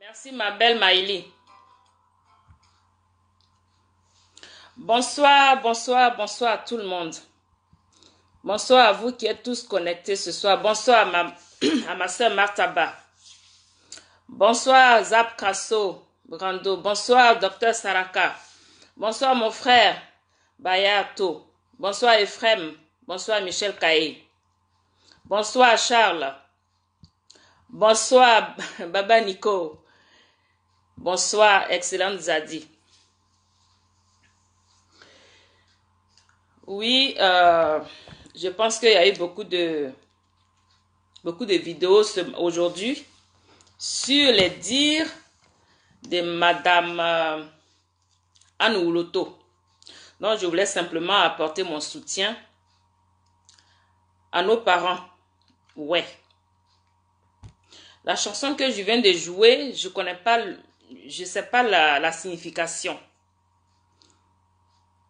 Merci ma belle Maïli. Bonsoir, bonsoir, bonsoir à tout le monde. Bonsoir à vous qui êtes tous connectés ce soir. Bonsoir à ma soeur Martaba. Bonsoir Zap Krasso Brando. Bonsoir Docteur Saraka. Bonsoir mon frère Bayato. Bonsoir Ephraim. Bonsoir Michel Kaye. Bonsoir Charles. Bonsoir Baba Nico. Bonsoir excellente Zadi. Oui, je pense qu'il y a eu beaucoup de vidéos aujourd'hui sur les dires de Madame Anne Ouloto. Donc, je voulais simplement apporter mon soutien à nos parents. Ouais. La chanson que je viens de jouer, je sais pas la signification.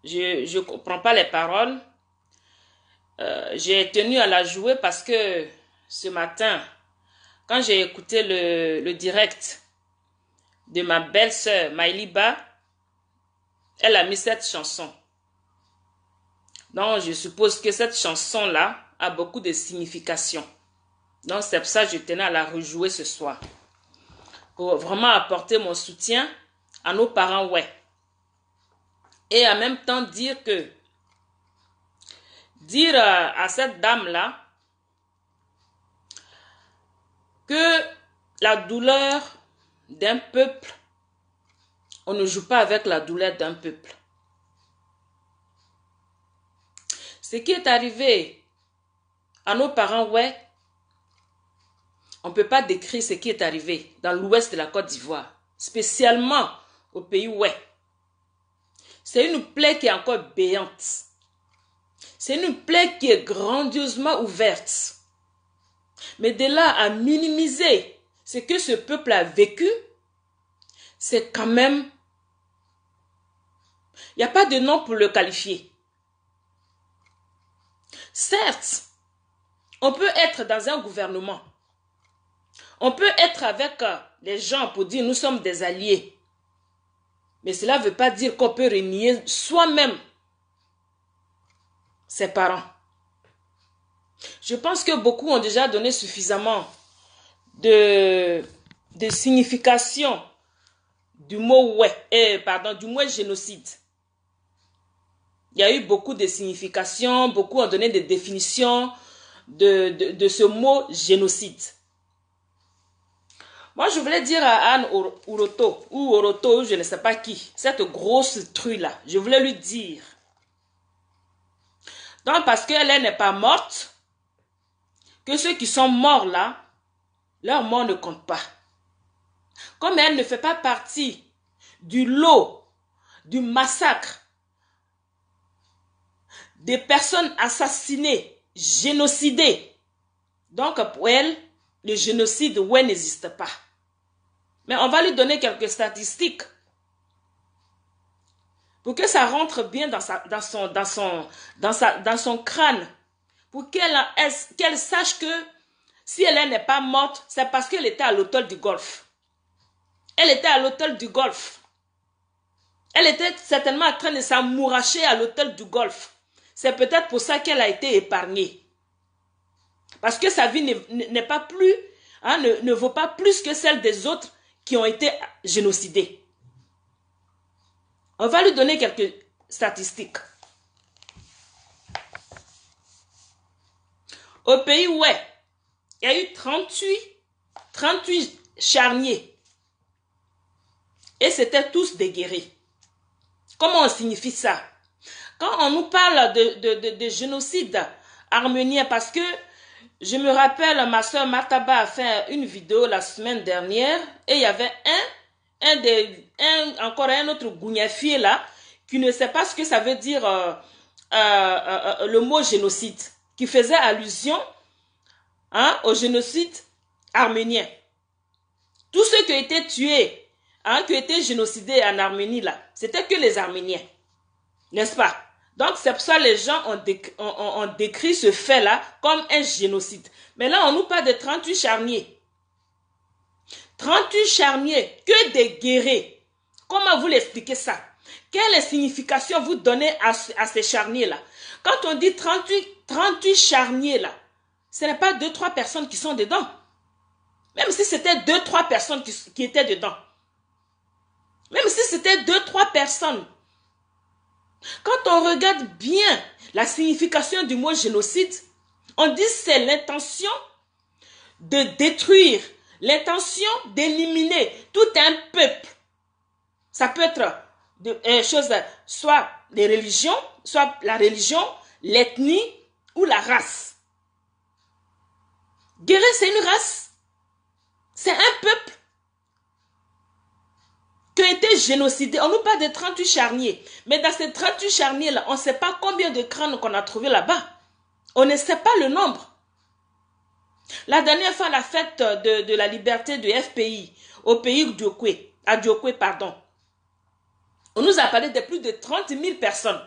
Je comprends pas les paroles. J'ai tenu à la jouer parce que ce matin, quand j'ai écouté le direct de ma belle-sœur Maïliba, elle a mis cette chanson. Donc, je suppose que cette chanson-là a beaucoup de signification. Donc, c'est pour ça que je tenais à la rejouer ce soir. Pour vraiment apporter mon soutien à nos parents, ouais. Et en même temps dire à cette dame-là que la douleur d'un peuple, on ne joue pas avec la douleur d'un peuple. Ce qui est arrivé à nos parents, ouais, on ne peut pas décrire ce qui est arrivé dans l'ouest de la Côte d'Ivoire, spécialement au pays, ouais. C'est une plaie qui est encore béante. C'est une plaie qui est grandiosement ouverte. Mais de là à minimiser ce que ce peuple a vécu, c'est quand même... Il n'y a pas de nom pour le qualifier. Certes, on peut être dans un gouvernement. On peut être avec les gens pour dire nous sommes des alliés. Mais cela ne veut pas dire qu'on peut renier soi-même ses parents. Je pense que beaucoup ont déjà donné suffisamment de signification du mot du mot génocide. Il y a eu beaucoup de significations, beaucoup ont donné des définitions de ce mot génocide. Moi, je voulais dire à Anne Ouloto, je ne sais pas qui, cette grosse truie-là, je voulais lui dire. Donc, parce qu'elle n'est pas morte, que ceux qui sont morts là, leur mort ne compte pas. Comme elle ne fait pas partie du lot, du massacre, des personnes assassinées, génocidées. Donc, pour elle, le génocide, ouais, n'existe pas. Mais on va lui donner quelques statistiques pour que ça rentre bien dans son crâne, pour qu'elle sache que si elle n'est pas morte, c'est parce qu'elle était à l'hôtel du Golfe. Elle était à l'hôtel du Golfe. Elle était certainement en train de s'amouracher à l'hôtel du Golfe. C'est peut-être pour ça qu'elle a été épargnée. Parce que sa vie n'est pas plus, ne vaut pas plus que celle des autres qui ont été génocidés. On va lui donner quelques statistiques. Au pays, ouais, il y a eu 38 charniers. Et c'était tous des guéris. Comment on signifie ça? Quand on nous parle de génocide arménien, parce que je me rappelle, ma soeur Martaba a fait une vidéo la semaine dernière et il y avait encore un autre gougnafier là qui ne sait pas ce que ça veut dire le mot génocide, qui faisait allusion au génocide arménien. Tous ceux qui ont été tués, qui ont été génocidés en Arménie là, c'était que les Arméniens, n'est-ce pas? Donc, c'est pour ça que les gens ont décrit ce fait-là comme un génocide. Mais là, on nous parle de 38 charniers. 38 charniers, que des guerriers. Comment vous l'expliquez ça? Quelle signification vous donnez à ces charniers-là? Quand on dit 38 charniers là, ce n'est pas 2-3 personnes qui sont dedans. Même si c'était 2-3 personnes qui étaient dedans. Même si c'était 2-3 personnes. Quand on regarde bien la signification du mot génocide, on dit c'est l'intention de détruire, l'intention d'éliminer tout un peuple. Ça peut être soit les religions, soit la religion, l'ethnie ou la race. Guerre, c'est une race. C'est un peuple qui a été génocidé. On nous parle de 38 charniers. Mais dans ces 38 charniers-là, on ne sait pas combien de crânes qu'on a trouvé là-bas. On ne sait pas le nombre. La dernière fois, la fête de la liberté du FPI au pays à Diokwe, pardon. On nous a parlé de plus de 30 000 personnes.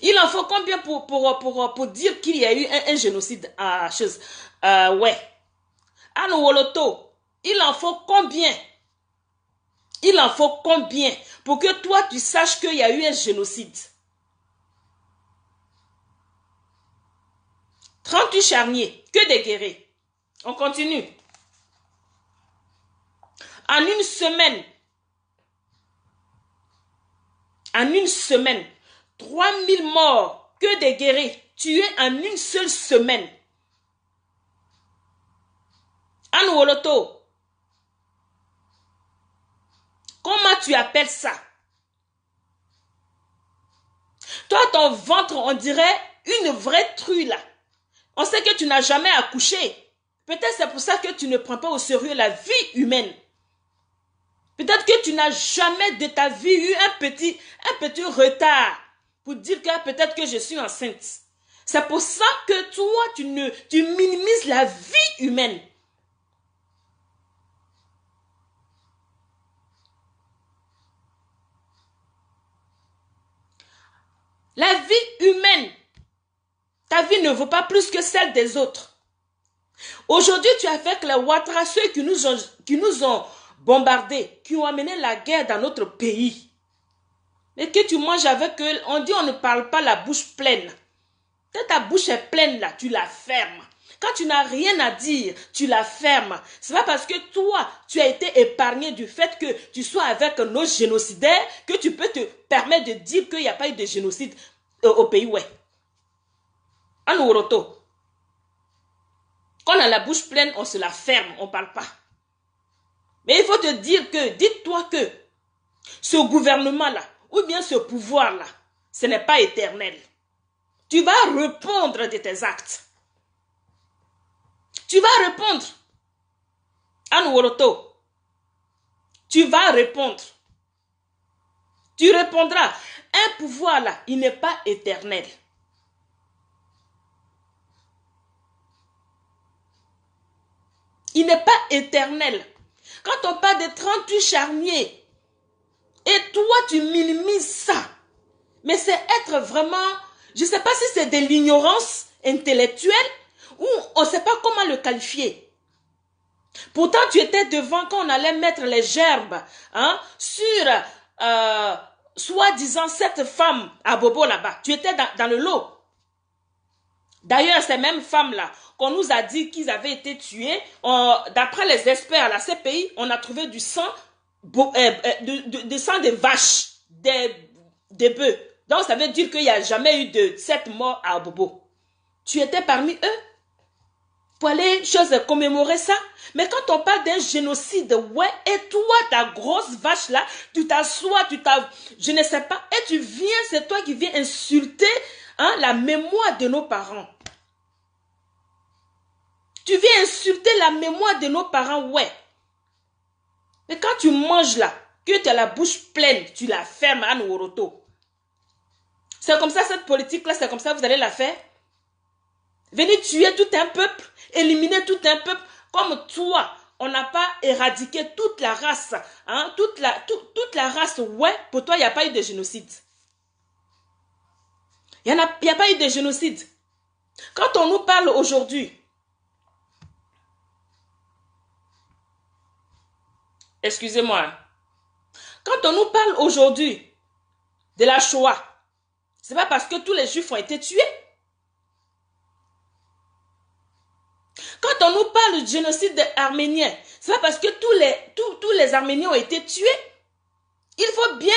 Il en faut combien pour dire qu'il y a eu un génocide à chose ouais. À Nwoloto, il en faut combien? Il en faut combien pour que toi tu saches qu'il y a eu un génocide? 38 charniers, que des guerriers. On continue. En une semaine, 3000 morts, que des guerriers, tués en une seule semaine. Anwoloto, comment tu appelles ça? Toi, ton ventre, on dirait une vraie truie là. On sait que tu n'as jamais accouché. Peut-être c'est pour ça que tu ne prends pas au sérieux la vie humaine. Peut-être que tu n'as jamais de ta vie eu un petit retard pour dire que peut-être que je suis enceinte. C'est pour ça que toi, tu minimises la vie humaine. La vie humaine, ta vie ne vaut pas plus que celle des autres. Aujourd'hui, tu es avec les Ouattara, ceux qui nous ont bombardés, qui ont amené la guerre dans notre pays. Et que tu manges avec eux, on dit on ne parle pas la bouche pleine. Quand ta bouche est pleine là, tu la fermes. Quand tu n'as rien à dire, tu la fermes. C'est pas parce que toi, tu as été épargné du fait que tu sois avec nos génocidaires que tu peux te permettre de dire qu'il n'y a pas eu de génocide au pays. Ouais. En Ouroto. Quand on a la bouche pleine, on se la ferme, on ne parle pas. Mais il faut te dire que, dites-toi que ce gouvernement-là, ou bien ce pouvoir-là, ce n'est pas éternel. Tu vas répondre de tes actes. Tu vas répondre. Anworoto. Tu vas répondre. Tu répondras. Un pouvoir là, il n'est pas éternel. Il n'est pas éternel. Quand on parle de 38 charniers, et toi tu minimises ça, mais c'est être vraiment, je ne sais pas si c'est de l'ignorance intellectuelle ou on ne sait pas comment le qualifier. Pourtant tu étais devant quand on allait mettre les gerbes sur soi-disant cette femme à Bobo là-bas. Tu étais dans le lot. D'ailleurs, ces mêmes femmes-là, qu'on nous a dit qu'ils avaient été tués, d'après les experts à la CPI, on a trouvé du sang, du sang de vaches, des bœufs. Donc, ça veut dire qu'il n'y a jamais eu de cette mort à Bobo. Tu étais parmi eux pour aller commémorer ça. Mais quand on parle d'un génocide, ouais, et toi, ta grosse vache là, tu t'assois, je ne sais pas, et tu viens, c'est toi qui viens insulter la mémoire de nos parents. Tu viens insulter la mémoire de nos parents, ouais. Mais quand tu manges là, que tu as la bouche pleine, tu la fermes à Nworoto. C'est comme ça cette politique là, c'est comme ça que vous allez la faire. Venez tuer tout un peuple, éliminer tout un peuple, comme toi. On n'a pas éradiqué toute la race, toute la race, ouais, pour toi il n'y a pas eu de génocide. Il n'y a pas eu de génocide. Quand on nous parle aujourd'hui Excusez-moi. Quand on nous parle aujourd'hui de la Shoah, c'est pas parce que tous les Juifs ont été tués. Quand on nous parle du génocide arménien, c'est pas parce que tous les Arméniens ont été tués. Il faut bien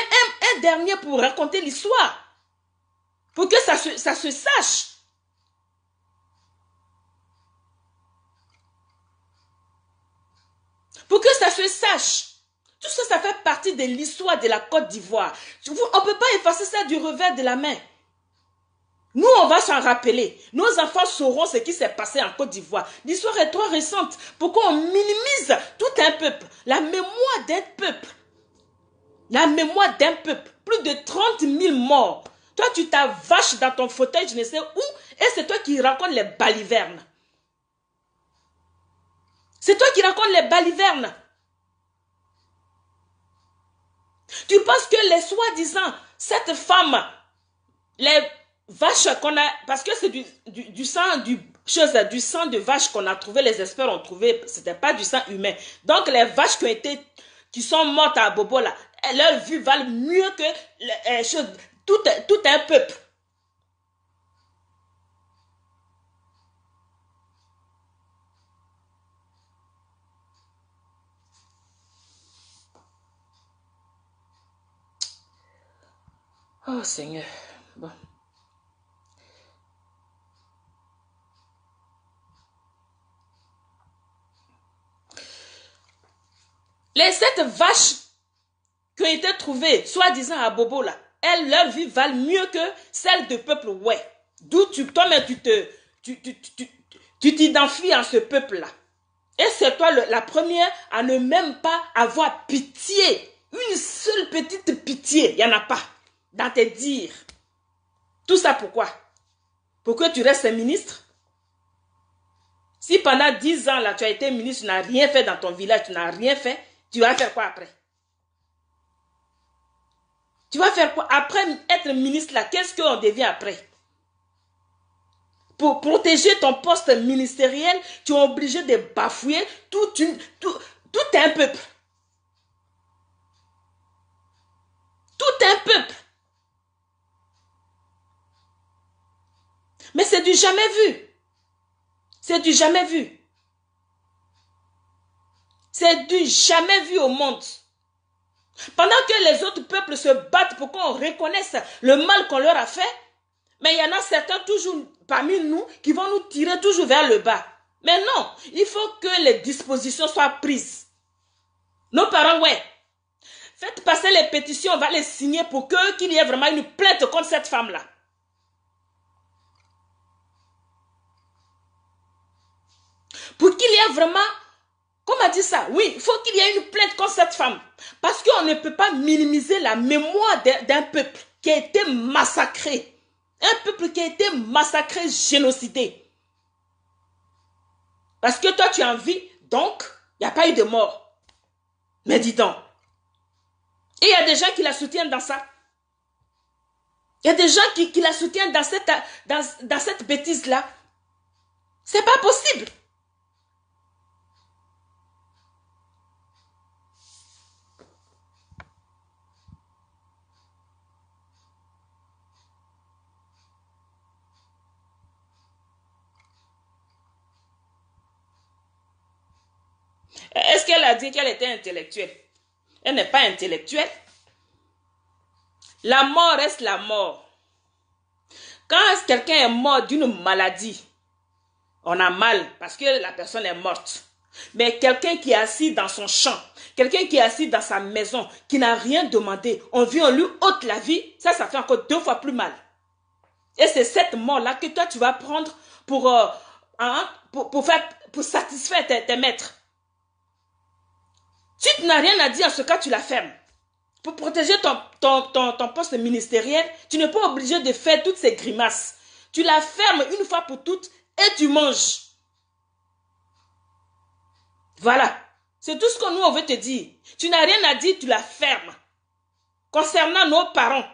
un dernier pour raconter l'histoire. Pour que ça se sache. Pour que ça se sache. Tout ça, ça fait partie de l'histoire de la Côte d'Ivoire. On ne peut pas effacer ça du revers de la main. Nous, on va s'en rappeler. Nos enfants sauront ce qui s'est passé en Côte d'Ivoire. L'histoire est trop récente. Pourquoi on minimise tout un peuple? La mémoire d'un peuple. La mémoire d'un peuple. Plus de 30 000 morts. Toi, tu t'avaches dans ton fauteuil, je ne sais où, et c'est toi qui racontes les balivernes. C'est toi qui racontes les balivernes. Tu penses que les soi-disant, cette femme, les vaches qu'on a, parce que c'est du sang, du sang de vache qu'on a trouvé, les experts ont trouvé, c'était pas du sang humain. Donc les vaches qui sont mortes à Bobo là, leur vie valent mieux que tout un peuple. Oh Seigneur. Bon. Les 7 vaches qui ont été trouvées, soi-disant à Bobo là, leur vie valent mieux que celle de peuple, ouais. D'où toi-même tu t'identifies en ce peuple-là. Et c'est toi la première à ne même pas avoir pitié. Une seule petite pitié, il n'y en a pas dans tes dires. Tout ça pourquoi? Pour que tu restes ministre? Si pendant 10 ans, là, tu as été ministre, tu n'as rien fait dans ton village, tu n'as rien fait, tu vas faire quoi après? Tu vas faire quoi? Après être ministre, là, qu'est-ce qu'on devient après? Pour protéger ton poste ministériel, tu es obligé de bafouer tout un peuple. Tout un peuple. Mais c'est du jamais vu. C'est du jamais vu. C'est du jamais vu au monde. Pendant que les autres peuples se battent pour qu'on reconnaisse le mal qu'on leur a fait, mais il y en a certains toujours parmi nous qui vont nous tirer toujours vers le bas. Mais non, il faut que les dispositions soient prises. Nos parents, ouais. Faites passer les pétitions, on va les signer pour qu'il y ait vraiment une plainte contre cette femme-là. Pour qu'il y ait vraiment, comment dire ça? Oui, il faut qu'il y ait une plainte contre cette femme. Parce qu'on ne peut pas minimiser la mémoire d'un peuple qui a été massacré. Un peuple qui a été massacré, génocidé. Parce que toi, tu es en vie, donc, il n'y a pas eu de mort. Mais dis donc. Et il y a des gens qui la soutiennent dans ça. Il y a des gens qui la soutiennent dans cette bêtise-là. C'est pas possible. Est-ce qu'elle a dit qu'elle était intellectuelle? Elle n'est pas intellectuelle. La mort reste la mort. Quand quelqu'un est mort d'une maladie, on a mal parce que la personne est morte. Mais quelqu'un qui est assis dans son champ, quelqu'un qui est assis dans sa maison, qui n'a rien demandé, on vient, on lui ôte la vie, ça fait encore 2 fois plus mal. Et c'est cette mort-là que toi, tu vas prendre pour satisfaire tes maîtres. Si tu n'as rien à dire, en ce cas, tu la fermes. Pour protéger ton poste ministériel, tu n'es pas obligé de faire toutes ces grimaces. Tu la fermes une fois pour toutes et tu manges. Voilà. C'est tout ce que nous, on veut te dire. Tu n'as rien à dire, tu la fermes. Concernant nos parents,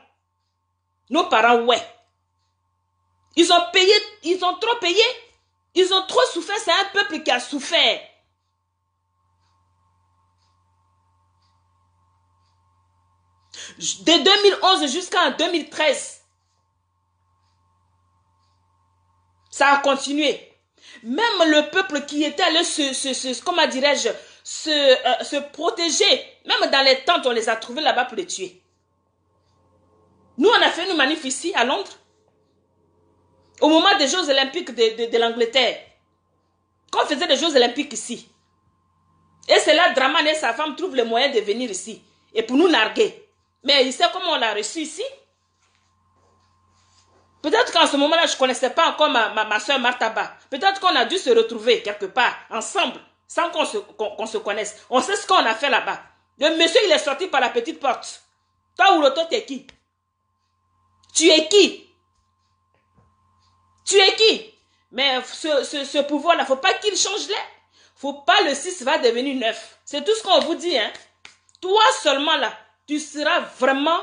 ouais. Ils ont payé, ils ont trop payé. Ils ont trop souffert, c'est un peuple qui a souffert. De 2011 jusqu'en 2013. Ça a continué. Même le peuple qui était allé comment dirais-je, se protéger, même dans les tentes, on les a trouvés là-bas pour les tuer. Nous, on a fait une manif ici, à Londres, au moment des Jeux Olympiques de l'Angleterre. Quand on faisait des Jeux Olympiques ici. Et c'est là, Draman et sa femme trouvent le moyen de venir ici. Et pour nous narguer. Mais il sait comment on l'a reçu ici. Peut-être qu'en ce moment-là, je ne connaissais pas encore ma soeur Martaba. Peut-être qu'on a dû se retrouver quelque part, ensemble, sans qu'on se connaisse. On sait ce qu'on a fait là-bas. Le monsieur, il est sorti par la petite porte. Toi, Ouloto, t'es qui? Tu es qui? Tu es qui? Mais ce pouvoir-là, il ne faut pas qu'il change là. Il ne faut pas le 6 va devenir 9. C'est tout ce qu'on vous dit. Hein? Toi seulement là, tu seras vraiment...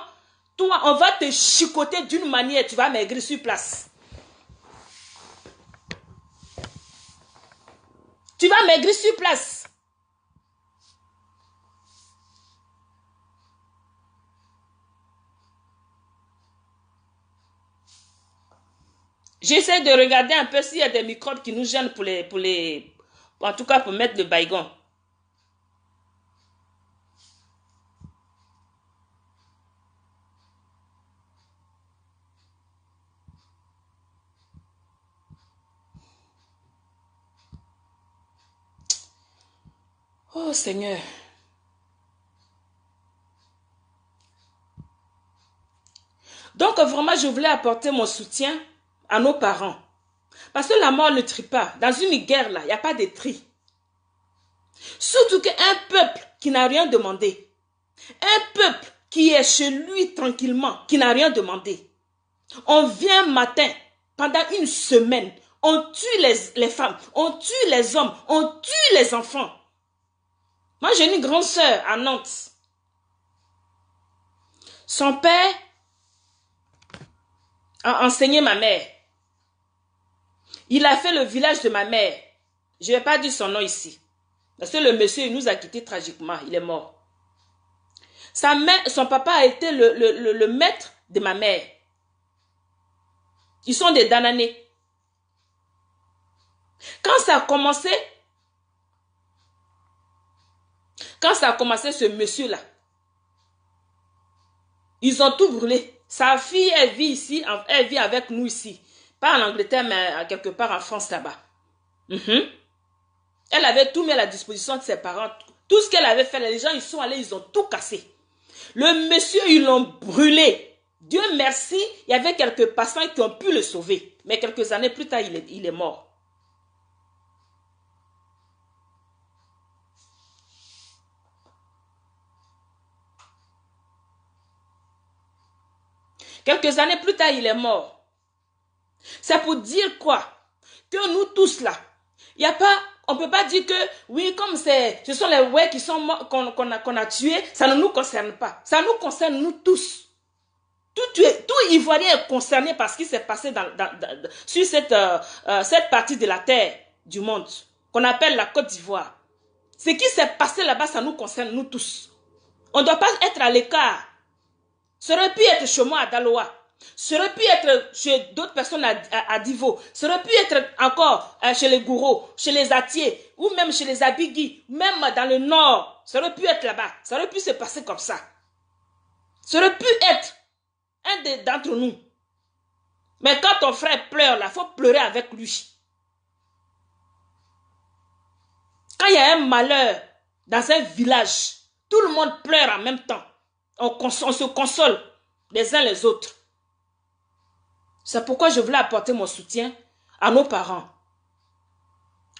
Toi, on va te chicoter d'une manière, tu vas maigrir sur place. Tu vas maigrir sur place. J'essaie de regarder un peu s'il y a des microbes qui nous gênent en tout cas pour mettre le baygon. Oh Seigneur. Donc vraiment, je voulais apporter mon soutien à nos parents. Parce que la mort ne trie pas. Dans une guerre, là, il n'y a pas de tri. Surtout qu'un peuple qui n'a rien demandé, un peuple qui est chez lui tranquillement, qui n'a rien demandé, on vient matin, pendant une semaine, on tue les femmes, on tue les hommes, on tue les enfants. Moi, j'ai une grande sœur à Nantes. Son père a enseigné ma mère. Il a fait le village de ma mère. Je ne vais pas dire son nom ici. Parce que le monsieur, il nous a quittés tragiquement. Il est mort. Son papa a été le maître de ma mère. Ils sont des Dananais. Quand ça a commencé, ce monsieur-là, ils ont tout brûlé. Sa fille, elle vit ici, elle vit avec nous ici. Pas en Angleterre, mais quelque part en France là-bas. Elle avait tout mis à la disposition de ses parents. Tout ce qu'elle avait fait, les gens, ils sont allés, ils ont tout cassé. Le monsieur, ils l'ont brûlé. Dieu merci, il y avait quelques passants qui ont pu le sauver. Mais quelques années plus tard, il est mort. Quelques années plus tard, il est mort. C'est pour dire quoi? Que nous tous là, on ne peut pas dire que, oui, comme ce sont les ouais qui sont morts, qu'on a tués, ça ne nous concerne pas. Ça nous concerne nous tous. Tout Ivoirien est concerné par ce qui s'est passé sur cette partie de la terre du monde, qu'on appelle la Côte d'Ivoire. Ce qui s'est passé là-bas, ça nous concerne nous tous. On ne doit pas être à l'écart. Ça aurait pu être chez moi à Daloa. Ça aurait pu être chez d'autres personnes à Divo. Ça aurait pu être encore chez les Gourous, chez les Atiers, ou même chez les Abigui, même dans le nord. Ça aurait pu être là-bas. Ça aurait pu se passer comme ça. Ça aurait pu être un d'entre nous. Mais quand ton frère pleure, là, il faut pleurer avec lui. Quand il y a un malheur dans un village, tout le monde pleure en même temps. On se console les uns les autres. C'est pourquoi je voulais apporter mon soutien à nos parents.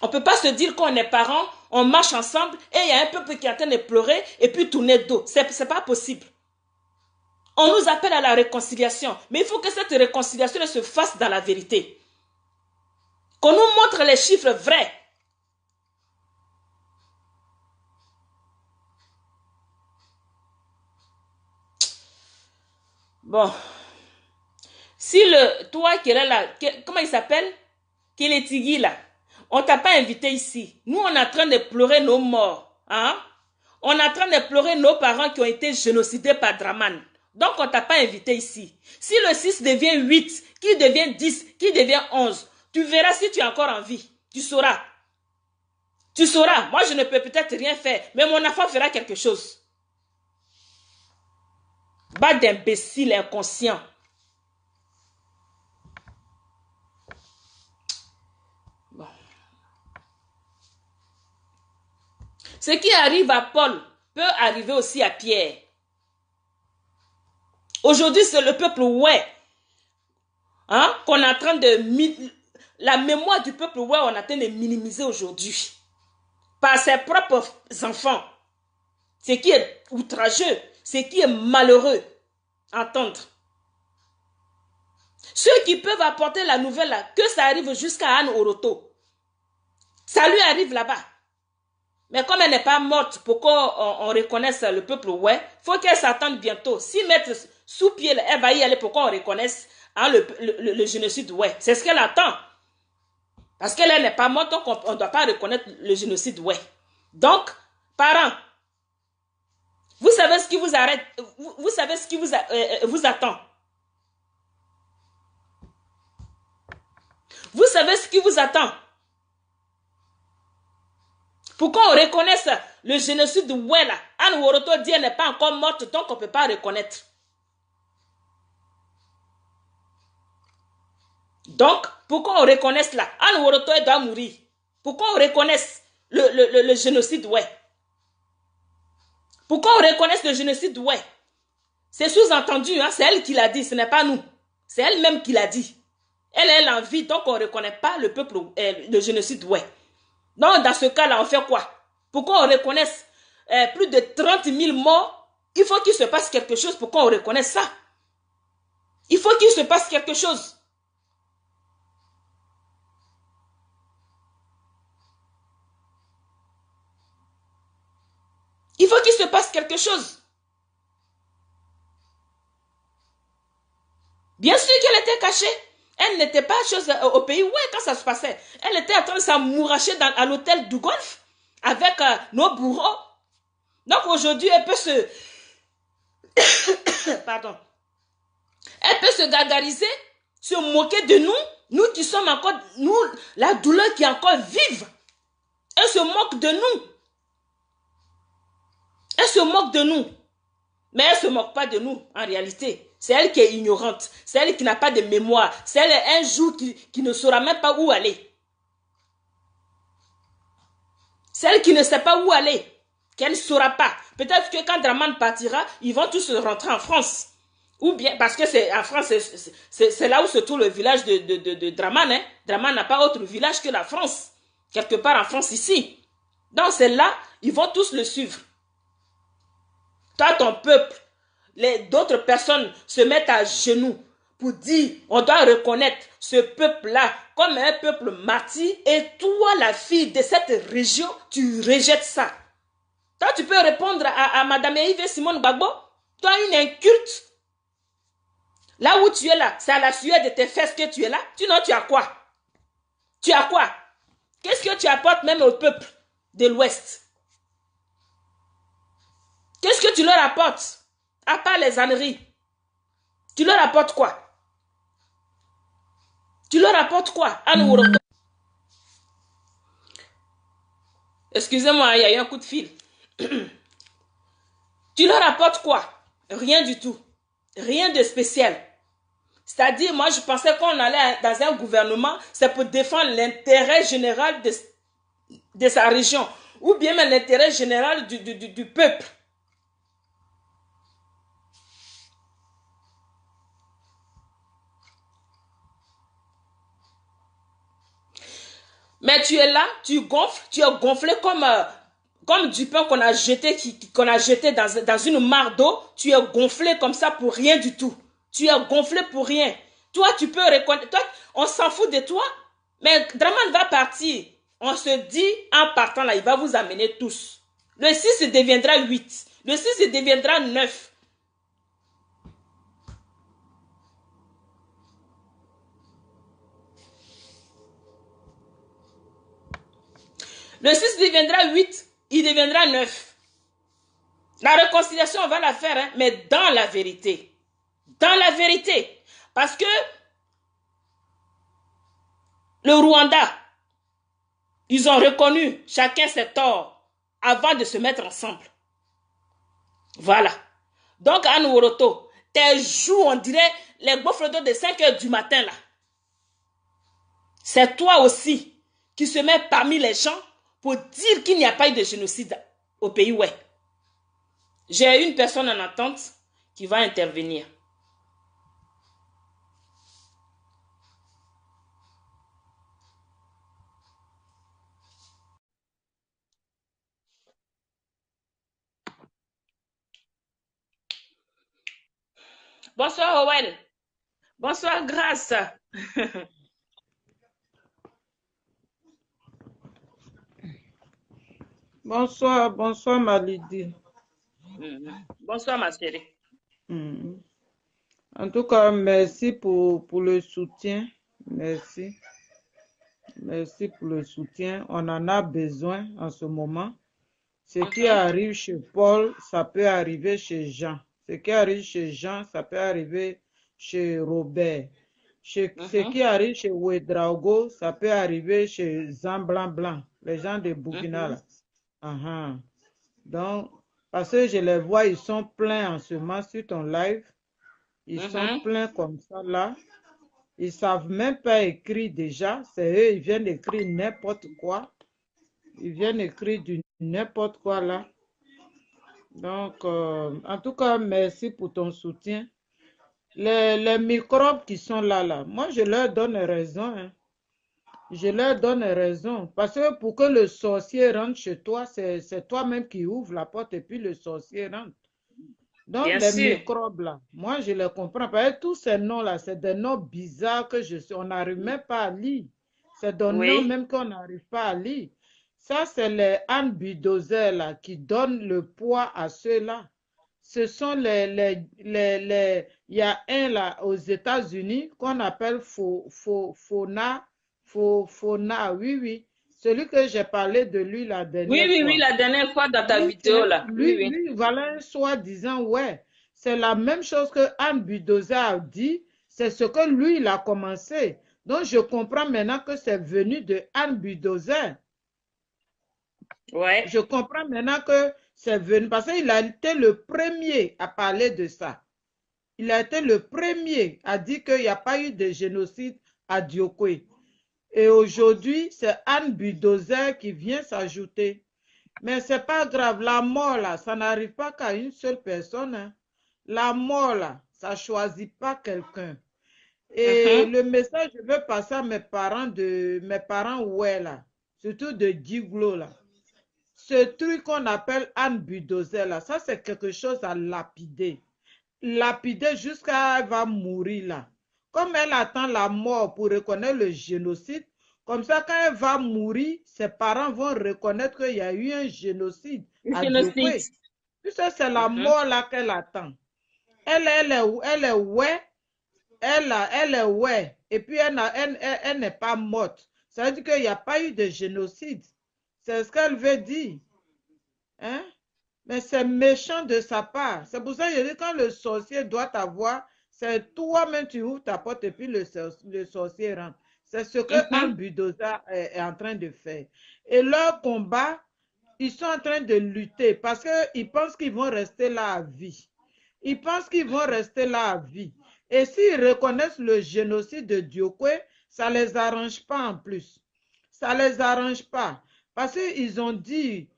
On ne peut pas se dire qu'on est parents, on marche ensemble et il y a un peuple qui est en train de pleurer et puis tourner le dos. C'est pas possible. On nous appelle à la réconciliation, mais il faut que cette réconciliation se fasse dans la vérité. Qu'on nous montre les chiffres vrais. Bon. Si toi qui es là, comment il s'appelle? Kélétigui là. On t'a pas invité ici. Nous, on est en train de pleurer nos morts. Hein? On est en train de pleurer nos parents qui ont été génocidés par Draman. Donc, on ne t'a pas invité ici. Si le 6 devient 8, qui devient 10, qui devient 11, tu verras si tu es encore en vie. Tu sauras. Tu sauras. Moi, je ne peux peut-être rien faire, mais mon enfant fera quelque chose. Bas d'imbécile inconscient. Bon. Ce qui arrive à Paul peut arriver aussi à Pierre. Aujourd'hui, c'est le peuple qu'on est en train de... La mémoire du peuple on est en train de minimiser aujourd'hui. Par ses propres enfants. Ce qui est outrageux, ce qui est malheureux à entendre. Ceux qui peuvent apporter la nouvelle, là, que ça arrive jusqu'à Anne Oroto. Ça lui arrive là-bas. Mais comme elle n'est pas morte pour qu'on reconnaisse le peuple, il faut qu'elle s'attende bientôt. Si mettre sous pied, elle va y aller pour qu'on reconnaisse le génocide, c'est ce qu'elle attend. Parce qu'elle n'est pas morte, donc on ne doit pas reconnaître le génocide, Donc, parents, vous savez ce qui vous arrête, vous savez ce qui vous attend. Vous savez ce qui vous attend. Pour qu'on reconnaisse le génocide là, Anne Woroto dit elle n'est pas encore morte, donc on ne peut pas reconnaître. Donc, pour qu'on reconnaisse là, Anne Woroto elle doit mourir. Pour qu'on reconnaisse le génocide, Pour qu'on reconnaisse le génocide, C'est sous-entendu, c'est elle qui l'a dit, ce n'est pas nous. C'est elle-même qui l'a dit. Elle en vie, donc on ne reconnaît pas le peuple, le génocide, Donc, dans ce cas-là, on fait quoi? Pour qu'on reconnaisse plus de 30 000 morts, il faut qu'il se passe quelque chose pour qu'on reconnaisse ça. Il faut qu'il se passe quelque chose. Il faut qu'il se passe quelque chose. Bien sûr qu'elle était cachée. Elle n'était pas chose au pays. Quand ça se passait. Elle était en train de s'amouracher à l'hôtel du Golfe avec nos bourreaux. Donc aujourd'hui, elle peut se... Pardon. Elle peut se gargariser, se moquer de nous. Nous qui sommes encore... Nous, la douleur qui est encore vive. Elle se moque de nous. Elle se moque de nous. Mais elle ne se moque pas de nous, en réalité. C'est elle qui est ignorante. C'est elle qui n'a pas de mémoire. C'est elle, un jour, qui ne saura même pas où aller. C'est elle qui ne sait pas où aller. Qu'elle ne saura pas. Peut-être que quand Draman partira, ils vont tous rentrer en France. Ou bien, parce que c'est en France, c'est là où se trouve le village de Draman. Draman n'a pas autre village que la France. Quelque part en France, ici. Donc c'est là, ils vont tous le suivre. Toi, ton peuple, d'autres personnes se mettent à genoux pour dire, on doit reconnaître ce peuple-là comme un peuple martyr, et toi, la fille de cette région, tu rejettes ça. Toi, tu peux répondre à Madame Yves Simone Gbagbo, toi, une inculte. Là où tu es là, c'est à la sueur de tes fesses que tu es là. Sinon, tu as quoi? Tu as quoi? Qu'est-ce que tu apportes même au peuple de l'Ouest? Qu'est-ce que tu leur apportes? À part les âneries. Tu leur apportes quoi? Tu leur apportes quoi? Excusez-moi, il y a eu un coup de fil. Tu leur apportes quoi? Rien du tout. Rien de spécial. C'est-à-dire, moi, je pensais qu'on allait dans un gouvernement, c'est pour défendre l'intérêt général de sa région. Ou bien même l'intérêt général du peuple. Mais tu es là, tu gonfles, tu es gonflé comme du pain qu'on a jeté, qu'on a jeté dans une mare d'eau. Tu es gonflé comme ça pour rien du tout. Tu es gonflé pour rien. Toi, tu peux reconnaître. Toi, on s'en fout de toi. Mais Draman va partir. On se dit, en partant là, il va vous amener tous. Le 6 deviendra 8. Le 6 deviendra 9. Le 6 deviendra 8, il deviendra 9. La réconciliation, on va la faire, hein, mais dans la vérité. Dans la vérité. Parce que le Rwanda, ils ont reconnu chacun ses torts avant de se mettre ensemble. Voilà. Donc, Anne Woroto, tes joues, on dirait les gaufres d'eau de 5 heures du matin, là. C'est toi aussi qui se met parmi les gens pour dire qu'il n'y a pas eu de génocide au pays, ouais. J'ai une personne en attente qui va intervenir. Bonsoir, Owel. Bonsoir, Grâce. Bonsoir, bonsoir ma Lydie. Bonsoir, ma chérie. En tout cas, merci pour le soutien. Merci. Merci pour le soutien. On en a besoin en ce moment. Ce qui arrive chez Paul, ça peut arriver chez Jean. Ce qui arrive chez Jean, ça peut arriver chez Robert. Ce qui arrive chez Ouedraogo, ça peut arriver chez Jean Blanc Blanc, les gens de Burkina. Là. Donc, parce que je les vois, ils sont pleins en ce moment sur ton live. Ils sont pleins comme ça là. Ils ne savent même pas écrire déjà. C'est eux, ils viennent écrire n'importe quoi. Ils viennent écrire du n'importe quoi là. Donc, en tout cas, merci pour ton soutien. Les microbes qui sont là, moi, je leur donne raison. Hein. Je leur donne raison. Parce que pour que le sorcier rentre chez toi, c'est toi-même qui ouvre la porte et puis le sorcier rentre. Donc, Bien les sûr. microbes là, moi, je les comprends. Parce que tous ces noms-là, c'est des noms bizarres que on n'arrive même pas à lire. C'est des noms même qu'on n'arrive pas à lire. Ça, c'est les Anne Bulldozer là qui donnent le poids à ceux-là. Ce sont il y a un là aux États-Unis qu'on appelle Fauna, oui. Celui que j'ai parlé de lui la dernière fois. Oui, la dernière fois dans ta vidéo là. Lui, voilà un soi-disant, ouais. C'est la même chose que Anne Bulldozer a dit. C'est ce que lui, il a commencé. Donc, je comprends maintenant que c'est venu de Anne Bulldozer. Ouais. Je comprends maintenant que c'est venu parce qu'il a été le premier à parler de ça. Il a été le premier à dire qu'il n'y a pas eu de génocide à Diokwe. Et aujourd'hui, c'est Anne Bulldozer qui vient s'ajouter. Mais ce n'est pas grave. La mort, là, ça n'arrive pas qu'à une seule personne. Hein. La mort, là, ça ne choisit pas quelqu'un. Et le message, je veux passer à mes parents, ouais, là. Surtout de Diglo, là. Ce truc qu'on appelle Anne Bulldozer, là, ça, c'est quelque chose à lapider. Lapider jusqu'à elle va mourir, là. Comme elle attend la mort pour reconnaître le génocide, comme ça, quand elle va mourir, ses parents vont reconnaître qu'il y a eu un génocide à Diokwe. Puisque c'est la mort là qu'elle attend. Elle est ouais, elle est ouais, et puis elle n'est pas morte. Ça veut dire qu'il n'y a pas eu de génocide. C'est ce qu'elle veut dire. Hein? Mais c'est méchant de sa part. C'est pour ça que je dis quand le sorcier doit t'avoir, c'est toi-même tu ouvres ta porte et puis le sorcier rentre. C'est ce que Anne Bulldozer est en train de faire. Et leur combat, ils sont en train de lutter parce qu'ils pensent qu'ils vont rester là à vie. Ils pensent qu'ils vont rester là à vie. Et s'ils reconnaissent le génocide de Diokwe, ça ne les arrange pas en plus. Ça ne les arrange pas. Parce qu'ils ont dit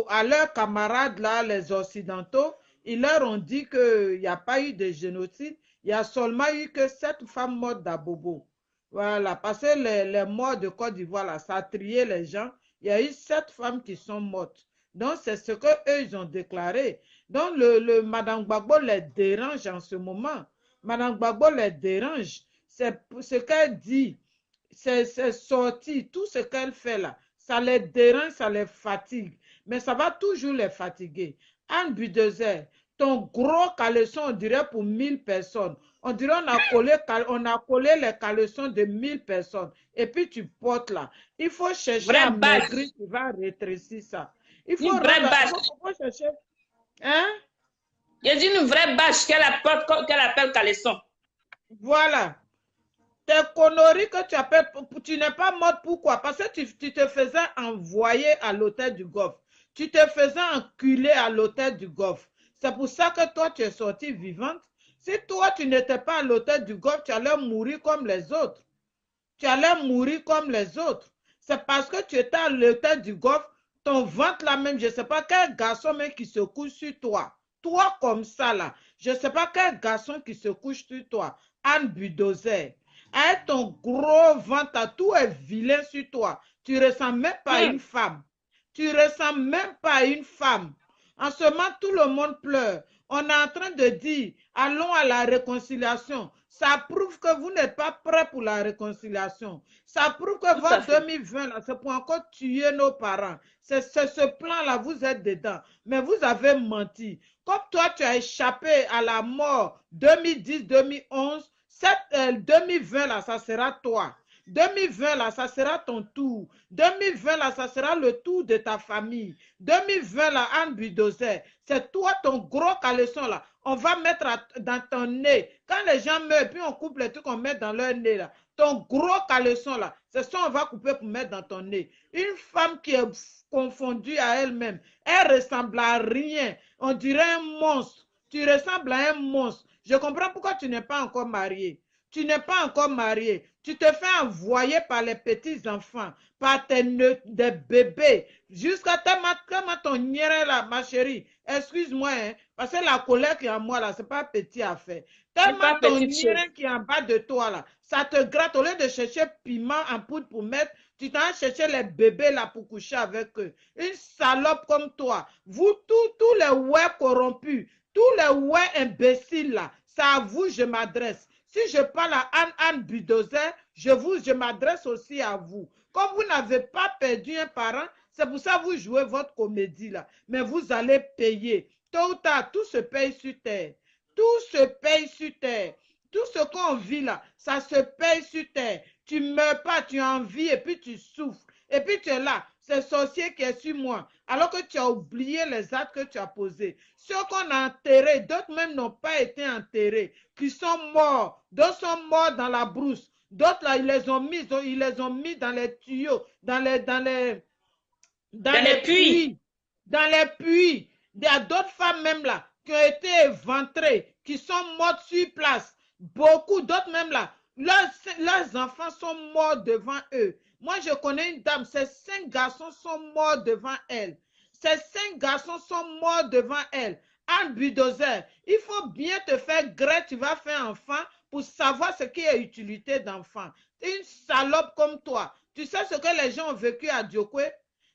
à leurs camarades, là, les Occidentaux, ils leur ont dit qu'il n'y a pas eu de génocide. Il n'y a seulement eu que 7 femmes mortes d'Abobo. Voilà, parce que les morts de Côte d'Ivoire, là, ça a trié les gens. Il y a eu 7 femmes qui sont mortes. Donc, c'est ce qu'eux, ils ont déclaré. Donc, Madame Gbagbo les dérange en ce moment. Madame Gbagbo les dérange. C'est ce qu'elle dit. C'est sorti. Tout ce qu'elle fait là, ça les dérange, ça les fatigue. Mais ça va toujours les fatiguer. Anne Bulldozer, ton gros caleçon, on dirait pour 1000 personnes. On dirait on a collé les caleçons de 1000 personnes. Et puis tu portes là. Il faut chercher à maigrir, tu vas rétrécir ça. Il faut chercher. Hein? J'ai dit une vraie bâche qu'elle appelle caleçon. Voilà. Tes conneries que tu appelles, tu n'es pas morte, pourquoi? Parce que tu te faisais envoyer à l'hôtel du Golfe. Tu te faisais enculer à l'hôtel du Golfe. C'est pour ça que toi, tu es sortie vivante. Si toi, tu n'étais pas à l'hôtel du Golfe, tu allais mourir comme les autres. Tu allais mourir comme les autres. C'est parce que tu étais à l'hôtel du Golfe, ton ventre là même, je ne sais pas quel garçon même qui se couche sur toi. Toi comme ça là, je ne sais pas quel garçon qui se couche sur toi. Anne Budozer. Avec ton gros ventre, tout est vilain sur toi. Tu ne ressembles même pas à une femme. Tu ne ressembles même pas à une femme. En ce moment, tout le monde pleure. On est en train de dire, allons à la réconciliation. Ça prouve que vous n'êtes pas prêts pour la réconciliation. Ça prouve que votre 2020, là, c'est pour encore tuer nos parents. C'est ce plan-là, vous êtes dedans. Mais vous avez menti. Comme toi, tu as échappé à la mort 2010-2011, 2020, là, ça sera toi. 2020, là, ça sera ton tour. 2020, là, ça sera le tour de ta famille. 2020, là, Anne Budozer, c'est toi, ton gros caleçon, là. On va mettre dans ton nez. Quand les gens meurent, puis on coupe les trucs, on met dans leur nez, là. Ton gros caleçon, là, c'est ça on va couper pour mettre dans ton nez. Une femme qui est confondue à elle-même, elle ressemble à rien. On dirait un monstre. Tu ressembles à un monstre. Je comprends pourquoi tu n'es pas encore marié. Tu n'es pas encore marié. Tu te fais envoyer par les petits-enfants, par des bébés, jusqu'à tellement ton niéré là, ma chérie. Excuse-moi, hein, parce que la colère qui est en moi là, c'est pas petit à faire. Tellement ton niéré qui est en bas de toi là, ça te gratte. Au lieu de chercher piment en poudre pour mettre, tu t'en chercher les bébés là pour coucher avec eux. Une salope comme toi. Vous, tous les ouais corrompus, tous les ouais imbéciles là, c'est à vous je m'adresse. Si je parle à Anne Budozer, je m'adresse aussi à vous. Comme vous n'avez pas perdu un parent, c'est pour ça que vous jouez votre comédie là. Mais vous allez payer. Tôt ou tard, tout se paye sur terre. Tout se paye sur terre. Tout ce qu'on vit là, ça se paye sur terre. Tu ne meurs pas, tu en vis et puis tu souffres. Et puis tu es là, c'est sorcier qui est sur moi. Alors que tu as oublié les actes que tu as posés. Ceux qu'on a enterrés, d'autres même n'ont pas été enterrés, qui sont morts. D'autres sont morts dans la brousse. D'autres là, ils les ont mis dans les tuyaux, dans les puits. Dans les puits. Il y a d'autres femmes même là qui ont été éventrées, qui sont mortes sur place. Beaucoup d'autres même là, leurs enfants sont morts devant eux. Moi, je connais une dame, ces 5 garçons sont morts devant elle. Ces 5 garçons sont morts devant elle. Anne Budozer, il faut bien te faire gré, tu vas faire enfant pour savoir ce qui est utilité d'enfant. Une salope comme toi, tu sais ce que les gens ont vécu à Diokwe?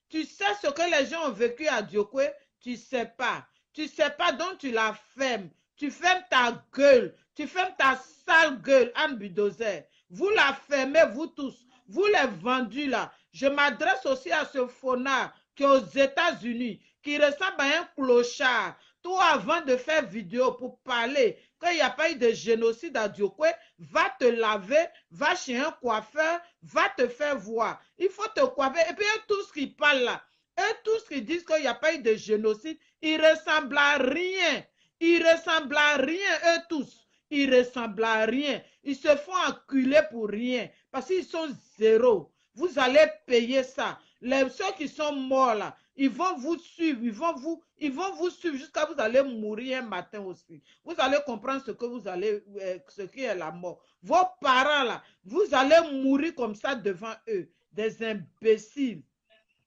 Tu sais ce que les gens ont vécu à Diokwe? Tu sais pas. Tu sais pas, donc tu la fermes. Tu fermes ta gueule. Tu fermes ta sale gueule, Anne Budozer. Vous la fermez, vous tous. Vous les vendus là. Je m'adresse aussi à ce faunard qui est aux États-Unis, qui ressemble à un clochard. Toi, avant de faire vidéo pour parler qu'il n'y a pas eu de génocide à Diokwe, va te laver, va chez un coiffeur, va te faire voir. Il faut te coiffer. Et puis, tout ce qui parle là, et tous qui disent qu'il n'y a pas eu de génocide, ils ressemblent à rien. Ils ressemblent à rien, eux tous. Ils ressemblent à rien. Ils se font enculer pour rien. Parce qu'ils sont zéro. Vous allez payer ça. Ceux qui sont morts là, ils vont vous suivre. Ils vont vous suivre jusqu'à vous allez mourir un matin aussi. Vous allez comprendre ce qui est la mort. Vos parents là, vous allez mourir comme ça devant eux. Des imbéciles.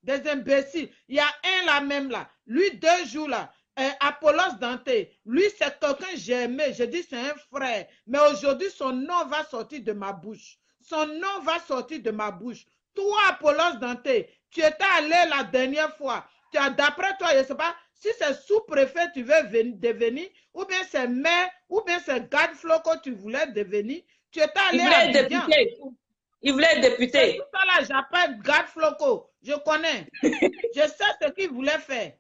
Des imbéciles. Il y a un là même là. Lui, 2 jours là. Apollos Dante, lui c'est quelqu'un que j'ai aimé, je dis c'est un frère, mais aujourd'hui son nom va sortir de ma bouche, son nom va sortir de ma bouche. Toi Apollos Dante, tu étais allé la dernière fois, d'après toi, je ne sais pas si c'est sous-préfet tu veux devenir, ou bien c'est maire, ou bien c'est garde floco tu voulais devenir, tu étais allé à Abidjan. Il voulait être député. C'est tout ça là, j'appelle garde floco, je connais, je sais ce qu'il voulait faire.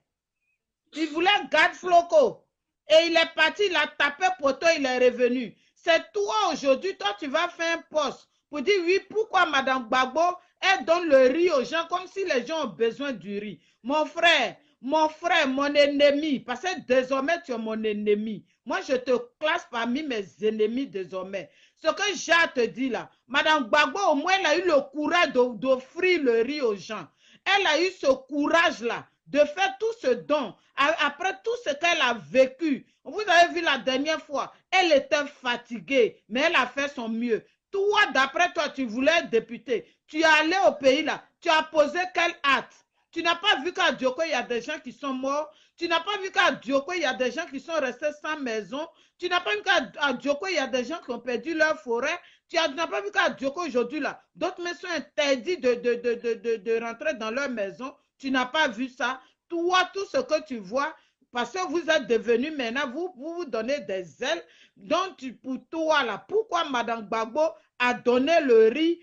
Il voulait garde floco. Et il est parti, il a tapé poteau, il est revenu. C'est toi aujourd'hui, toi tu vas faire un poste pour dire oui, pourquoi Madame Gbagbo, elle donne le riz aux gens comme si les gens ont besoin du riz. Mon frère, mon frère, mon ennemi, parce que désormais tu es mon ennemi. Moi, je te classe parmi mes ennemis désormais. Ce que j'ai te dit là, Madame Gbagbo, au moins, elle a eu le courage d'offrir le riz aux gens. Elle a eu ce courage-là de faire tout ce don. Après tout ce qu'elle a vécu, vous avez vu la dernière fois, elle était fatiguée, mais elle a fait son mieux. Toi, d'après toi, tu voulais être député. Tu es allé au pays là, tu as posé quel acte? Tu n'as pas vu qu'à Djoko, il y a des gens qui sont morts. Tu n'as pas vu qu'à Djoko, il y a des gens qui sont restés sans maison. Tu n'as pas vu qu'à Djoko, il y a des gens qui ont perdu leur forêt. Tu n'as pas vu qu'à Djoko, aujourd'hui, là, d'autres maisons sont interdits de rentrer dans leur maison. Tu n'as pas vu ça. Toi, tout ce que tu vois, parce que vous êtes devenus maintenant, vous donnez des ailes. Donc, pour toi, là, pourquoi Madame Gbagbo a donné le riz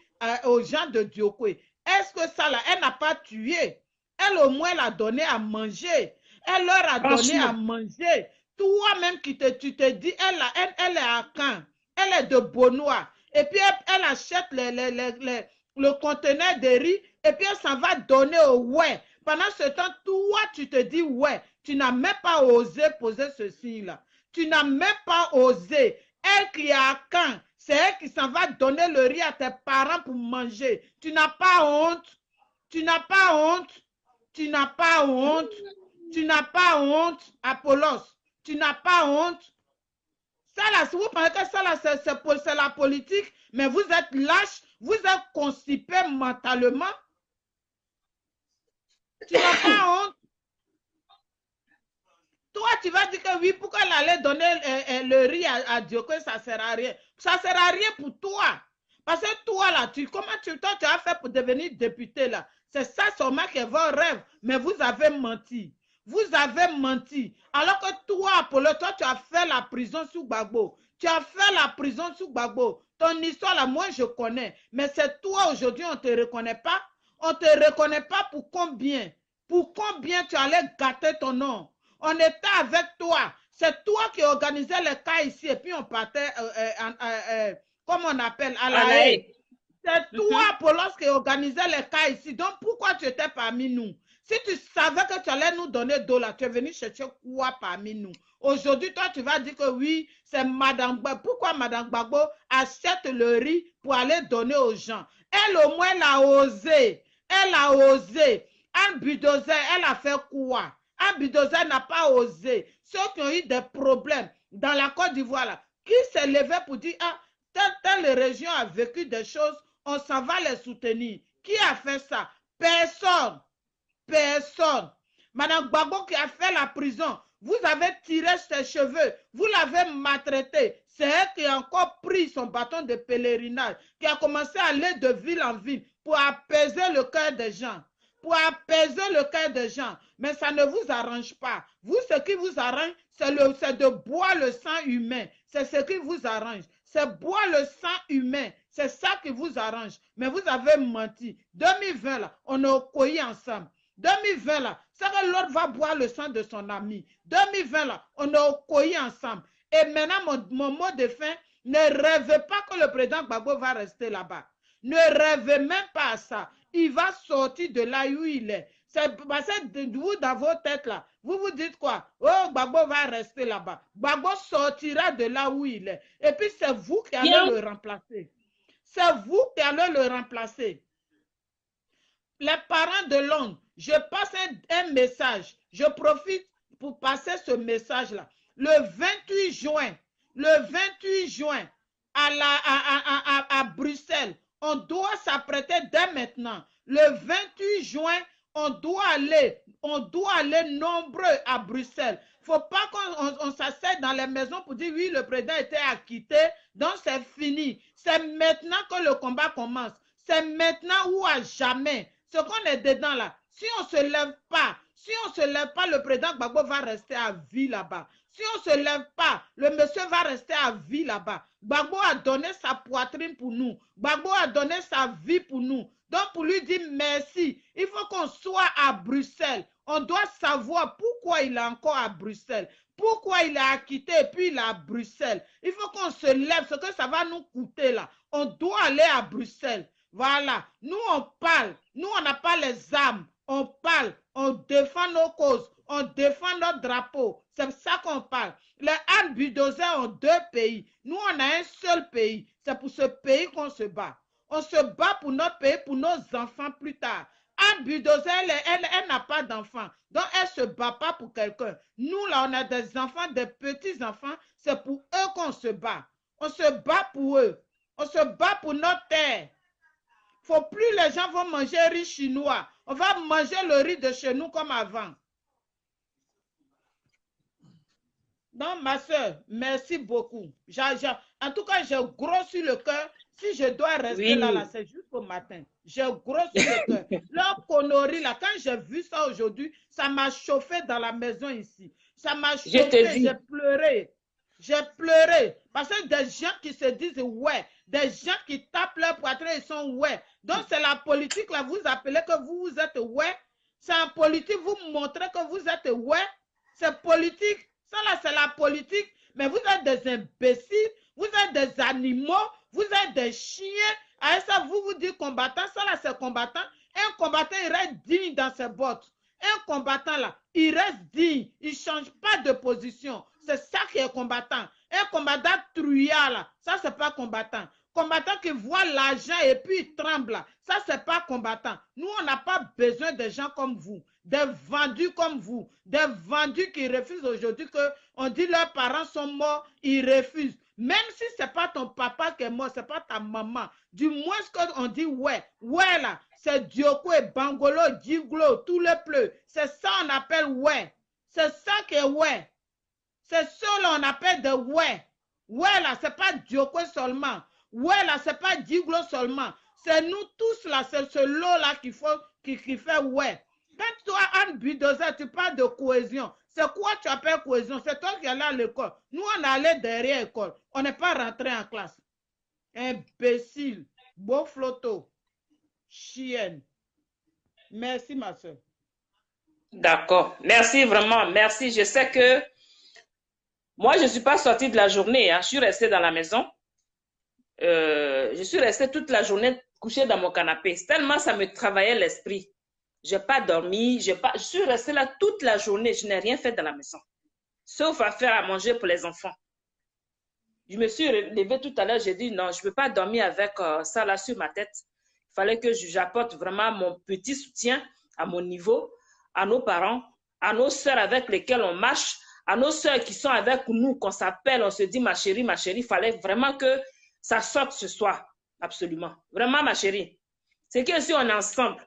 aux gens de Djoko? Est-ce que ça, là, elle n'a pas tué? Elle, au moins, elle a donné à manger. Elle leur a donné à manger. Toi-même, tu te dis, elle est à Caen. Elle est de Beaunois. Et puis, elle achète le conteneur de riz. Et puis, elle s'en va donner au ouais. Pendant ce temps, toi, tu te dis, ouais, tu n'as même pas osé poser ce signe-là. Tu n'as même pas osé. Elle qui est à Caen, c'est elle qui s'en va donner le riz à tes parents pour manger. Tu n'as pas honte. Tu n'as pas honte. Tu n'as pas honte. Tu n'as pas honte, Apollos. Tu n'as pas honte. Ça là, si vous pensez que ça là, c'est la politique, mais vous êtes lâche, vous êtes constipé mentalement. Tu n'as pas honte. Toi, tu vas dire que oui, pourquoi elle allait donner le riz à Djoko, ça ne sert à rien. Ça ne sert à rien pour toi. Parce que toi, là, comment tu as fait pour devenir député, là? C'est ça seulement qui est votre rêve. Mais vous avez menti. Vous avez menti. Alors que toi, Apollo, toi, tu as fait la prison sous Gbagbo. Tu as fait la prison sous Gbagbo. Ton histoire, là, moi, je connais. Mais c'est toi, aujourd'hui, on ne te reconnaît pas. On ne te reconnaît pas pour combien? Pour combien tu allais gâter ton nom? On était avec toi. C'est toi qui organisais les cas ici et puis on partait, comme on appelle, à la haie. C'est toi, Apollos, qui organisait les cas ici. Donc, pourquoi tu étais parmi nous? Si tu savais que tu allais nous donner d'eau là, tu es venu chercher quoi parmi nous? Aujourd'hui, toi, tu vas dire que oui, c'est Madame Gbagbo. Pourquoi Madame Gbagbo achète le riz pour aller donner aux gens? Elle, au moins, elle a osé. Elle a osé. Un bulldozer, elle a fait quoi? Un bulldozer n'a pas osé. Ceux qui ont eu des problèmes dans la Côte d'Ivoire, là, qui s'est levé pour dire, ah, telle région a vécu des choses, on s'en va les soutenir. Qui a fait ça? Personne. Personne. Madame Gbagbo qui a fait la prison, vous avez tiré ses cheveux, vous l'avez maltraité. C'est elle qui a encore pris son bâton de pèlerinage, qui a commencé à aller de ville en ville pour apaiser le cœur des gens. Pour apaiser le cœur des gens. Mais ça ne vous arrange pas. Vous, ce qui vous arrange, c'est de boire le sang humain. C'est ce qui vous arrange. C'est boire le sang humain. C'est ça qui vous arrange. Mais vous avez menti. 2020, là, on a cueilli ensemble. 2020, là, c'est que l'autre va boire le sang de son ami. 2020, là, on a cueilli ensemble. Et maintenant, mon mot de fin, ne rêvez pas que le président Gbagbo va rester là-bas. Ne rêvez même pas à ça. Il va sortir de là où il est. C'est parce que vous, dans vos têtes là, vous vous dites quoi? Oh, Gbagbo va rester là-bas. Gbagbo sortira de là où il est. Et puis c'est vous qui allez le remplacer. C'est vous qui allez le remplacer. Les parents de Londres, je passe un message. Je profite pour passer ce message-là. Le 28 juin, à Bruxelles, on doit s'apprêter dès maintenant. Le 28 juin, on doit aller nombreux à Bruxelles. Il ne faut pas qu'on s'asseye dans les maisons pour dire oui, le président était acquitté, donc c'est fini. C'est maintenant que le combat commence. C'est maintenant ou à jamais. Ce qu'on est dedans là, si on ne se lève pas, le président Gbagbo va rester à vie là-bas. Si on ne se lève pas, le monsieur va rester à vie là-bas. Gbagbo a donné sa poitrine pour nous. Gbagbo a donné sa vie pour nous. Donc, pour lui dire merci, il faut qu'on soit à Bruxelles. On doit savoir pourquoi il est encore à Bruxelles. Pourquoi il est acquitté et puis il est à Bruxelles. Il faut qu'on se lève, ce que ça va nous coûter là. On doit aller à Bruxelles. Voilà. Nous, on parle. Nous, on n'a pas les armes. On parle, on défend nos causes, on défend notre drapeau. C'est ça qu'on parle. Les Han Bulldozer ont 2 pays. Nous, on a un seul pays. C'est pour ce pays qu'on se bat. On se bat pour notre pays, pour nos enfants plus tard. Han Bulldozer, elle n'a pas d'enfants. Donc, elle ne se bat pas pour quelqu'un. Nous, là, on a des enfants, des petits-enfants. C'est pour eux qu'on se bat. On se bat pour eux. On se bat pour notre terre. Faut plus les gens vont manger riz chinois. On va manger le riz de chez nous comme avant. Donc, ma soeur, merci beaucoup. En tout cas, j'ai gros sur le cœur. Si je dois rester là, c'est jusqu'au matin. J'ai gros sur le cœur. Leur connerie, là, quand j'ai vu ça aujourd'hui, ça m'a chauffé dans la maison ici. Ça m'a chauffé, j'ai pleuré. J'ai pleuré. Parce que des gens qui se disent ouais, des gens qui tapent leur poitrine, ils sont ouais. Donc, c'est la politique, là, vous appelez que vous êtes ouais. C'est en politique, vous montrez que vous êtes ouais. C'est politique. Ça, là, c'est la politique. Mais vous êtes des imbéciles, vous êtes des animaux, vous êtes des chiens. Avec ça, vous dites combattant. Ça, là, c'est combattant. Un combattant, il reste digne dans ses bottes. Un combattant, là, il reste digne. Il ne change pas de position. C'est ça qui est combattant. Un combattant trouillard, là, ça, c'est pas combattant. Combattant qui voit l'argent et puis il tremble, là, ça, c'est pas combattant. Nous, on n'a pas besoin de gens comme vous, des vendus comme vous, des vendus qui refusent aujourd'hui qu'on dit leurs parents sont morts, ils refusent. Même si ce n'est pas ton papa qui est mort, ce n'est pas ta maman. Du moins, ce qu'on dit, ouais, là, c'est Dioko et Bangolo, Djiglo, tout le pleu. C'est ça qu'on appelle ouais. C'est ça qui est ouais. C'est ça qu'on appelle de ouais. Ouais, là, ce n'est pas Dioko seulement. Ouais, là, ce n'est pas Djiglo seulement. C'est nous tous, là, c'est ce lot-là qui fait ouais. Quand toi, Han Bulldozer, tu parles de cohésion. C'est quoi tu appelles cohésion? C'est toi qui allais à l'école. Nous, on allait derrière l'école. On n'est pas rentré en classe. Imbécile. Beau flotto. Chienne. Merci, ma soeur. D'accord. Merci vraiment. Merci. Je sais que moi, je ne suis pas sortie de la journée. Hein. Je suis restée dans la maison. Je suis restée toute la journée couchée dans mon canapé. Tellement ça me travaillait l'esprit. Je n'ai pas dormi. Je suis restée là toute la journée. Je n'ai rien fait dans la maison. Sauf à faire à manger pour les enfants. Je me suis levée tout à l'heure. J'ai dit non, je ne peux pas dormir avec ça là sur ma tête. Il fallait que j'apporte vraiment mon petit soutien à mon niveau, à nos parents, à nos sœurs avec lesquelles on marche, à nos sœurs qui sont avec nous, qu'on s'appelle, on se dit ma chérie, il fallait vraiment que ça sorte ce soir, absolument. Vraiment, ma chérie. C'est que si on est ensemble,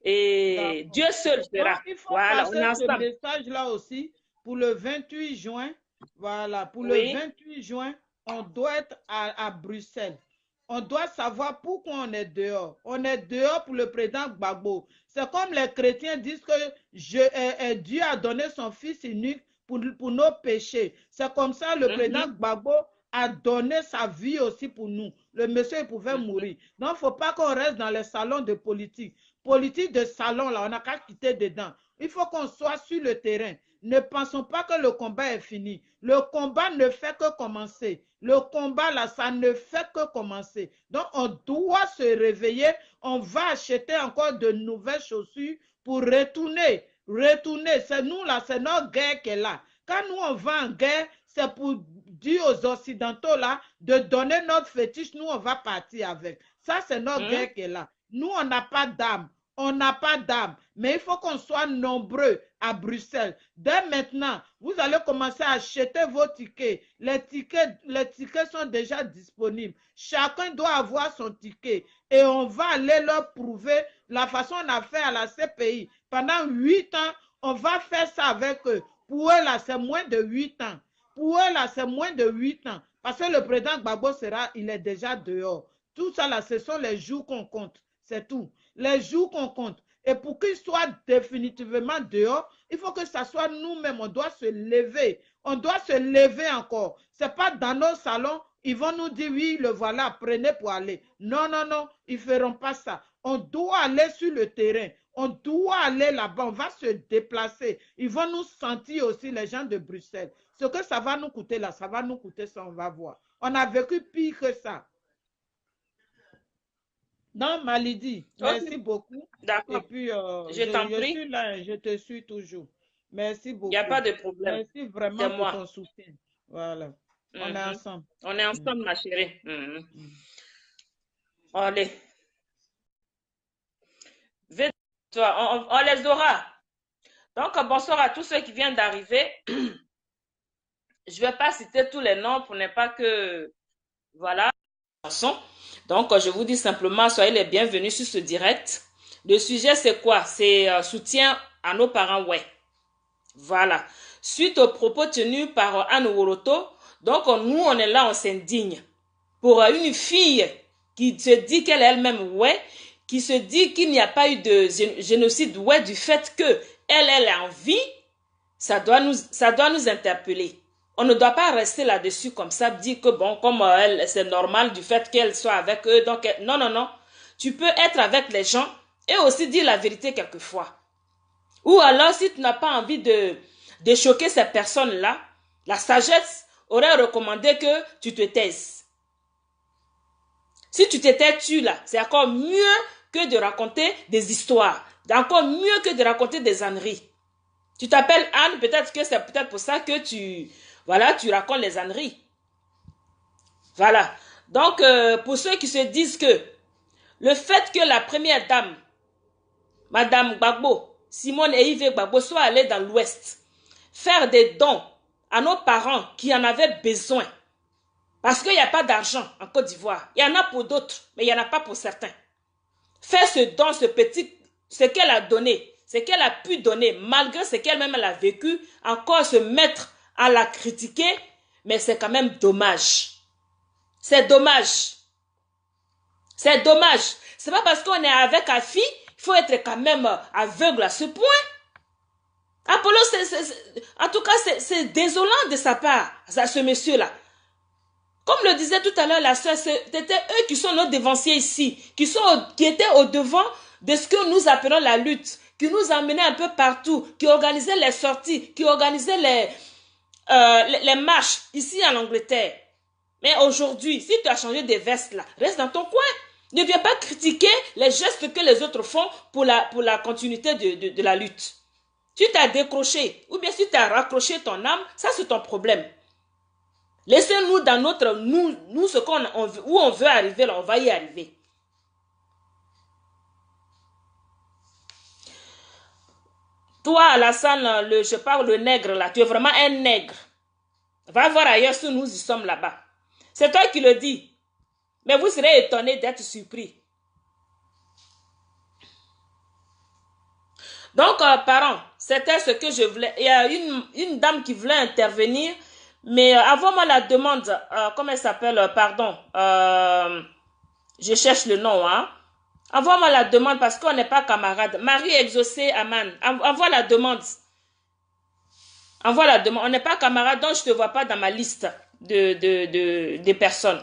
et Dieu seul fera. Il faut voilà, passer ce message-là aussi pour le 28 juin. Voilà, pour le 28 juin, on doit être à Bruxelles. On doit savoir pourquoi on est dehors. On est dehors pour le président Gbagbo. C'est comme les chrétiens disent que Dieu a donné son fils unique pour nos péchés. C'est comme ça le président Gbagbo a donné sa vie aussi pour nous. Le monsieur il pouvait mourir. Donc, il ne faut pas qu'on reste dans les salons de politique. Politique de salon, là, on n'a qu'à quitter dedans. Il faut qu'on soit sur le terrain. Ne pensons pas que le combat est fini. Le combat ne fait que commencer. Le combat, là, ça ne fait que commencer. Donc, on doit se réveiller. On va acheter encore de nouvelles chaussures pour retourner. Retourner. C'est nous, là, c'est notre guerre qui est là. Quand nous, on va en guerre, c'est pour dire aux Occidentaux, là, de donner notre fétiche. Nous, on va partir avec. Ça, c'est notre guerre qui est là. Nous, on n'a pas d'âme. On n'a pas d'âme, mais il faut qu'on soit nombreux à Bruxelles. Dès maintenant, vous allez commencer à acheter vos tickets. Les tickets sont déjà disponibles. Chacun doit avoir son ticket et on va aller leur prouver la façon qu'on a fait à la CPI. Pendant 8 ans, on va faire ça avec eux. Pour eux, là, c'est moins de 8 ans. Pour eux, là, c'est moins de 8 ans. Parce que le président Gbagbo il est déjà dehors. Tout ça, là, ce sont les jours qu'on compte. C'est tout. Les jours qu'on compte. Et pour qu'il soit définitivement dehors, il faut que ça soit nous-mêmes. On doit se lever. On doit se lever encore. Ce n'est pas dans nos salons, ils vont nous dire, oui, le voilà, prenez pour aller. Non, non, non, ils ne feront pas ça. On doit aller sur le terrain. On doit aller là-bas. On va se déplacer. Ils vont nous sentir aussi, les gens de Bruxelles. Ce que ça va nous coûter là, ça va nous coûter ça, on va voir. On a vécu pire que ça. Non, Malidi, merci Ok, beaucoup. Et d'accord. puis, Je t'en je prie. suis là, je te suis toujours. Merci Il n'y a pas beaucoup. de problème. Merci C'est vraiment pour moi. ton soutien. Voilà. On est Mhm. ensemble. On est Mm, ensemble, ma chérie. Mhm. mm. Allez, toi, on les aura. Donc, bonsoir à tous ceux qui viennent d'arriver. Je ne vais pas citer tous les noms pour ne pas que, voilà, donc, je vous dis simplement, soyez les bienvenus sur ce direct. Le sujet, c'est quoi? C'est soutien à nos parents, ouais. Voilà. Suite aux propos tenus par Anne Woroto, donc nous, on est là, on s'indigne. Pour une fille qui se dit qu'elle est elle-même, ouais, qui se dit qu'il n'y a pas eu de génocide, ouais, du fait que elle est en vie, ça doit nous interpeller. On ne doit pas rester là-dessus comme ça, dire que bon, comme elle, c'est normal du fait qu'elle soit avec eux. Donc, non, non, non. Tu peux être avec les gens et aussi dire la vérité quelquefois. Ou alors, si tu n'as pas envie de choquer ces personnes-là, la sagesse aurait recommandé que tu te taises. Si tu te tais, tu là, c'est encore mieux que de raconter des histoires. Encore mieux que de raconter des âneries. Tu t'appelles Anne, peut-être que c'est peut-être pour ça que tu racontes les âneries. Voilà. Donc, pour ceux qui se disent que le fait que la première dame, Madame Gbagbo, Simone et Yves Gbagbo, soit allée dans l'Ouest faire des dons à nos parents qui en avaient besoin, parce qu'il n'y a pas d'argent en Côte d'Ivoire. Il y en a pour d'autres, mais il n'y en a pas pour certains. Faire ce don, ce qu'elle a donné, ce qu'elle a pu donner, malgré ce qu'elle-même a vécu, encore se mettre à la critiquer, mais c'est quand même dommage. C'est dommage. C'est dommage. C'est pas parce qu'on est avec la fille, il faut être quand même aveugle à ce point. Apollo, en tout cas, c'est désolant de sa part, ce monsieur-là. Comme le disait tout à l'heure la soeur, c'était eux qui sont nos devanciers ici, qui étaient au devant de ce que nous appelons la lutte, qui nous emmenaient un peu partout, qui organisaient les sorties, qui organisaient les marches ici en Angleterre. Mais aujourd'hui, si tu as changé de veste là, reste dans ton coin. Ne viens pas critiquer les gestes que les autres font pour la continuité de la lutte. Si tu as décroché, ou bien si tu as raccroché ton âme, ça c'est ton problème. Laissez-nous dans notre, nous ce où on veut arriver, là, on va y arriver. Toi, Alassane, je parle le nègre là, tu es vraiment un nègre. Va voir ailleurs si nous y sommes là-bas. C'est toi qui le dis. Mais vous serez étonné d'être surpris. Donc, parents, c'était ce que je voulais. Il y a une dame qui voulait intervenir, mais avant moi la demande, comment elle s'appelle, pardon, je cherche le nom, hein. Envoie-moi la demande parce qu'on n'est pas camarades. Marie exaucée, Aman. Envoie la demande. Envoie la demande. On n'est pas camarades, donc je ne te vois pas dans ma liste des personnes.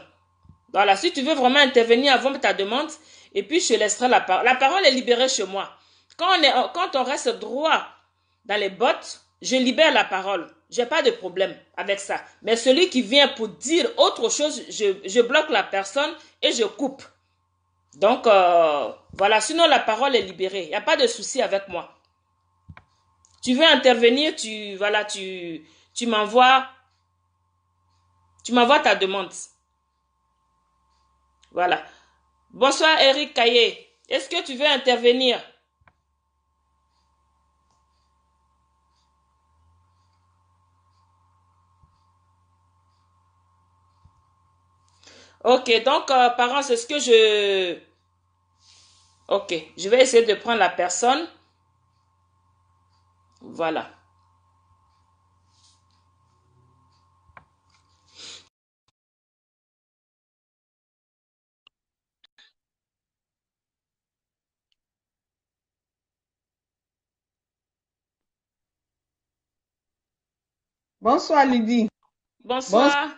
Voilà, si tu veux vraiment intervenir, envoie ta demande et puis je te laisserai la parole. La parole est libérée chez moi. Quand on reste droit dans les bottes, je libère la parole. J'ai pas de problème avec ça. Mais celui qui vient pour dire autre chose, je bloque la personne et je coupe. Donc, voilà, sinon la parole est libérée. Il n'y a pas de souci avec moi. Tu veux intervenir, tu m'envoies ta demande. Voilà. Bonsoir Eric Caillé. Est-ce que tu veux intervenir? Ok, donc, parents, c'est ce que je... Ok, je vais essayer de prendre la personne. Voilà. Bonsoir Lydie. Bonsoir.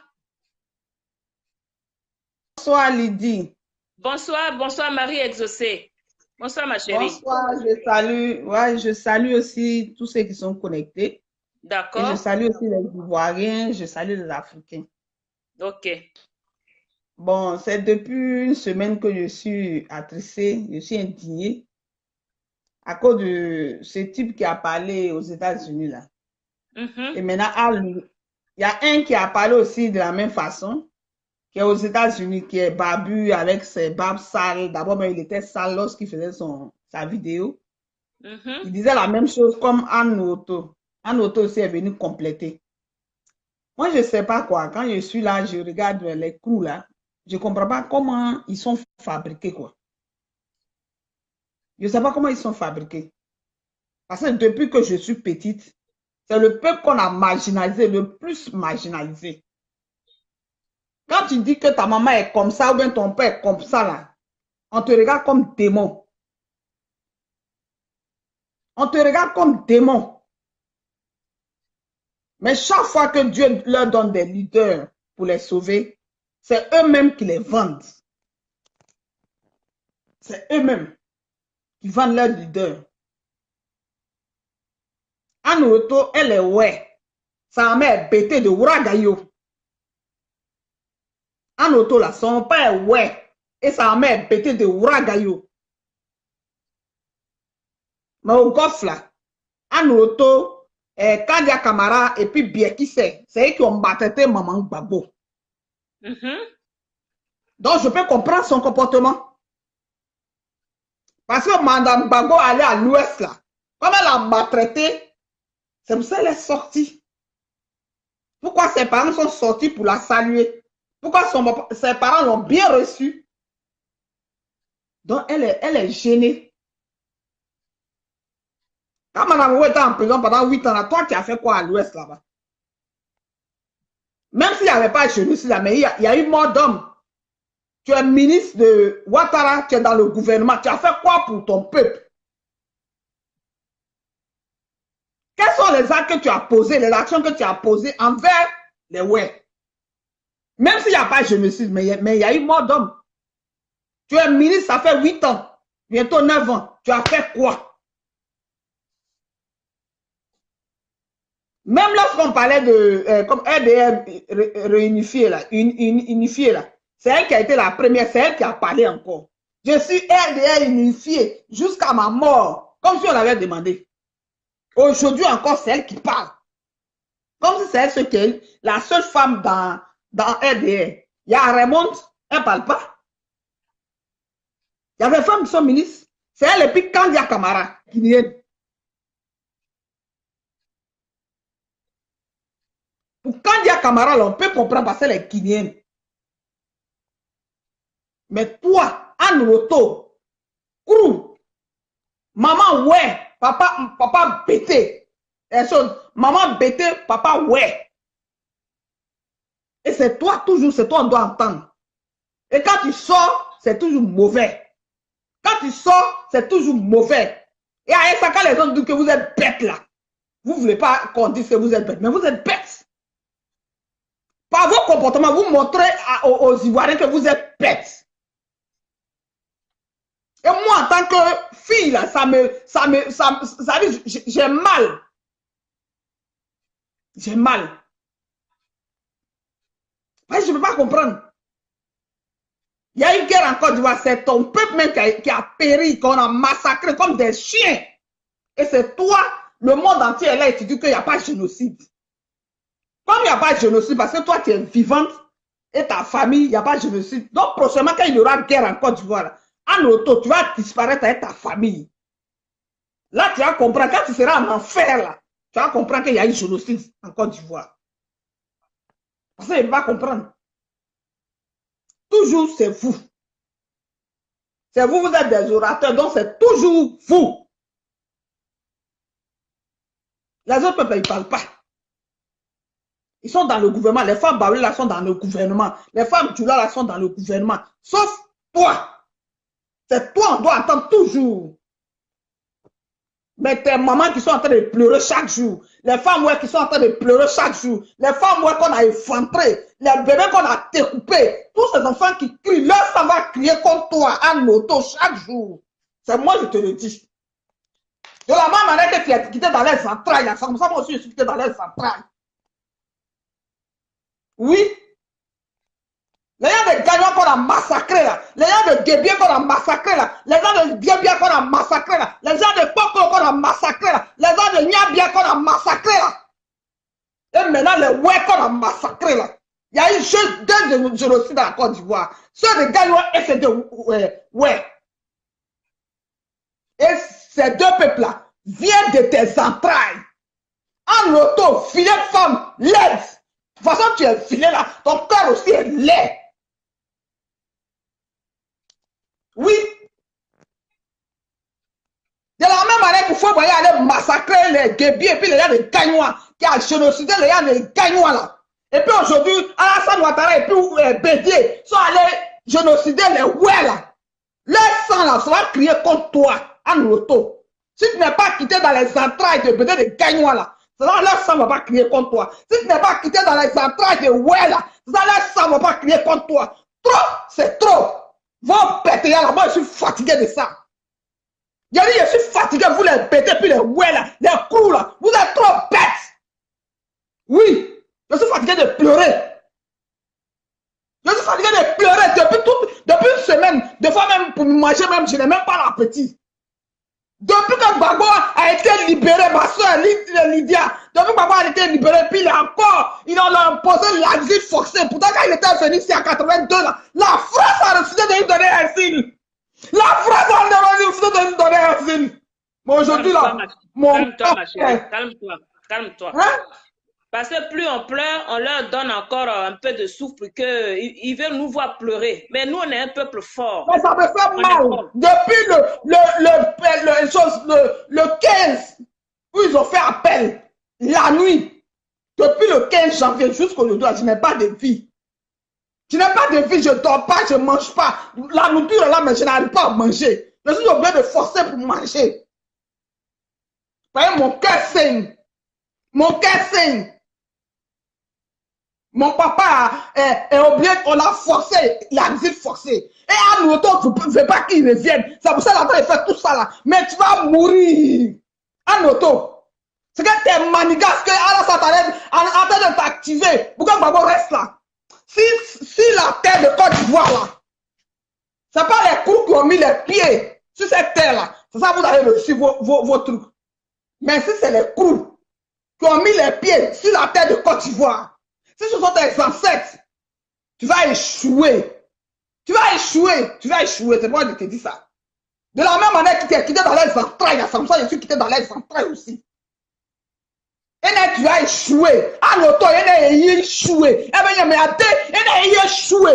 Bonsoir Lydie. Bonsoir Marie exaucée. Bonsoir ma chérie. Bonsoir, je salue aussi tous ceux qui sont connectés. Et je D'accord? salue aussi les Ivoiriens, je salue les Africains. Ok. Bon, c'est depuis une semaine que je suis attristée, je suis indignée à cause de ce type qui a parlé aux États-Unis là. Et maintenant, il y a un qui a parlé aussi de la même façon, qui est aux États-Unis, qui est barbu avec ses barbes sales. D'abord, il était sale lorsqu'il faisait sa vidéo. Il disait la même chose comme Anne Auto. Anne Auto aussi est venu compléter. Moi, je ne sais pas quoi. Quand je suis là, je regarde les crews là. Je ne comprends pas comment ils sont fabriqués, quoi. Je ne sais pas comment ils sont fabriqués. Parce que depuis que je suis petite, c'est le peuple qu'on a marginalisé, le plus marginalisé. Quand tu dis que ta maman est comme ça ou bien ton père est comme ça, là, on te regarde comme démon. On te regarde comme démon. Mais chaque fois que Dieu leur donne des leaders pour les sauver, c'est eux-mêmes qui les vendent. C'est eux-mêmes qui vendent leurs leaders. Anne Auto, elle est ouais. Sa mère est bêtée de Ouragayo. Anne Auto, là, son père est ouais. Et sa mère est bêtée de Ouragayo. Mais au golf, là, Anne Auto, Kandia Kamara et puis bien qui c'est eux qui ont maltraité Maman Gbagbo. Donc, je peux comprendre son comportement. Parce que Madame Gbagbo allait à l'ouest, là. Comme elle a maltraité, c'est pour ça qu'elle est sortie. Pourquoi ses parents sont sortis pour la saluer? Pourquoi ses parents l'ont bien reçue? Donc, elle est gênée. Quand Madame Wu était en prison pendant 8 ans, là, toi, tu as fait quoi à l'ouest, là-bas? Même s'il n'y avait pas de génocide, là, mais il y a eu mort d'hommes. Tu es ministre de Ouattara, tu es dans le gouvernement. Tu as fait quoi pour ton peuple? Quels sont les actes que tu as posés, les actions que tu as posées envers les Ouè? Même s'il n'y a pas de génocide, mais il y a eu mort d'hommes. Tu es ministre, ça fait 8 ans, bientôt 9 ans. Tu as fait quoi? Même lorsqu'on parlait de comme RDR réunifié là, unifié là, c'est elle qui a été la première, c'est elle qui a parlé encore. Je suis RDR unifié jusqu'à ma mort, comme si on l'avait demandé. Aujourd'hui encore, c'est elle qui parle. Comme si c'est elle la seule femme dans RDR. Il y a Raymond, elle ne parle pas. Il y a des femmes qui sont ministres. C'est elle et puis Kandia Kamara, guinéenne. Pour Kandia Kamara, on peut comprendre parce qu'elle est guinéenne. Mais toi, Anne Roto, Kourou, maman ouais, papa bêté. Maman bêté, papa ouais. Et c'est toi toujours, c'est toi on doit entendre. Et quand tu sors, c'est toujours mauvais. Quand tu sors, c'est toujours mauvais. Et à ça, quand les gens disent que vous êtes bêtes là, vous ne voulez pas qu'on dise que vous êtes bêtes, mais vous êtes bêtes. Par vos comportements, vous montrez aux Ivoiriens que vous êtes bêtes. Et moi, en tant que fille, là, j'ai mal. J'ai mal. Je ne peux pas comprendre. Il y a une guerre en Côte d'Ivoire, c'est ton peuple même qui a péri, qu'on a massacré comme des chiens. Et c'est toi, le monde entier est là et tu dis qu'il n'y a pas de génocide. Comme il n'y a pas de génocide, parce que toi tu es vivante et ta famille, il n'y a pas de génocide. Donc prochainement, quand il y aura une guerre en Côte d'Ivoire, en auto, tu vas disparaître avec ta famille. Là, tu vas comprendre, quand tu seras en enfer, là, tu vas comprendre qu'il y a eu génocide en Côte d'Ivoire. Parce qu'il ne va pas comprendre. Toujours, c'est vous. C'est vous, vous êtes des orateurs, donc c'est toujours vous. Les autres peuples, ils ne parlent pas. Ils sont dans le gouvernement. Les femmes Baoulé là sont dans le gouvernement. Les femmes Djoula là sont dans le gouvernement. Sauf toi. C'est toi, on doit entendre toujours. Mais tes mamans qui sont en train de pleurer chaque jour. Les femmes ouais, qui sont en train de pleurer chaque jour. Les femmes ouais, qu'on a effondrées. Les bébés qu'on a découpés. Tous ces enfants qui crient. Leur sang va crier comme toi en auto chaque jour. C'est moi, je te le dis. De la même manière que tu es quitté dans les entrailles. C'est comme ça moi aussi je suis quitté dans les entrailles. Oui. Il y a des gagnants de Guébien qu'on a massacré là, les gens de Guébien qu'on a massacré là, les gens de Poko qu'on a massacré là, les gens de Niabia qu'on a massacré là. Et maintenant, les ouais qu'on a massacré là. Il y a eu juste 2 génocides dans la Côte d'Ivoire. Ceux de Gagnoua et ceux de ouais. Et ces 2 peuples-là viennent de tes entrailles. En auto, filet de femme, laide. De toute façon, tu es filé là, ton cœur aussi est laid. Oui. De la même manière qu'il faut aller massacrer les Guébiers et puis les gens de Gagnoua, qui a génocidé les gens de Gagnoua là. Et puis aujourd'hui, Alassane Ouattara et puis Bédié sont allés génocider les Ouais là. Leur sang là, ça va crier contre toi, en auto. Si tu n'es pas quitté dans les entrailles de Bédié de Gagnoua là, leur sang ne va pas crier contre toi. Si tu n'es pas quitté dans les entrailles de Ouais là, leur sang ne va pas crier contre toi. Trop, c'est trop. Vos péter là, moi je suis fatigué de ça. Je dis, je suis fatigué, vous les pétez, puis les ouais là, les clous là, vous êtes trop bêtes. Oui, je suis fatigué de pleurer. Je suis fatigué de pleurer depuis une semaine. Des fois même pour manger, même, je n'ai même pas l'appétit. Depuis que Gbagbo a été libéré, ma soeur Lydia, depuis que Gbagbo a été libéré, puis il ils ont imposé l'asile forcé. Pourtant, quand il était venu ici en 82, là, la France a refusé de lui donner asile. La France a refusé de lui donner asile. Mais aujourd'hui, là, calme-toi, ma chérie, calme-toi. Hein? Parce que plus on pleure, on leur donne encore un peu de souffle qu'ils veulent nous voir pleurer. Mais nous, on est un peuple fort. Mais ça me fait mal. Depuis le 15, où ils ont fait appel, la nuit, depuis le 15 janvier jusqu'aujourd'hui, je n'ai pas de vie. Je n'ai pas de vie, je ne dors pas, je ne mange pas. La nourriture est là, mais je n'arrive pas à manger. Je suis obligé de forcer pour manger. Vous voyez, mon cœur saigne. Mon cœur saigne. Mon papa est obligé, on l'a forcé, il a dit forcé. Et à l'auto, tu ne veux pas qu'il revienne. C'est pour ça qu'il fait tout ça là. Mais tu vas mourir. En auto. C'est que tes manigas, que Allah s'attendait en train de t'activer. Pourquoi Gbagbo reste là? Si la terre de Côte d'Ivoire là, c'est pas les coups qui ont mis les pieds sur cette terre là. C'est ça que vous avez reçu vos trucs. Mais si c'est les coups qui ont mis les pieds sur la terre de Côte d'Ivoire, si ce sont tes ancêtres, tu vas échouer. Tu vas échouer. Tu vas échouer. C'est moi qui te dis ça. De la même manière que tu es quitté dans les entrailles, c'est comme ça que je suis quitté dans les entrailles aussi. Et là, tu vas échouer. À l'auto, il a échoué. Et bien, il a échoué.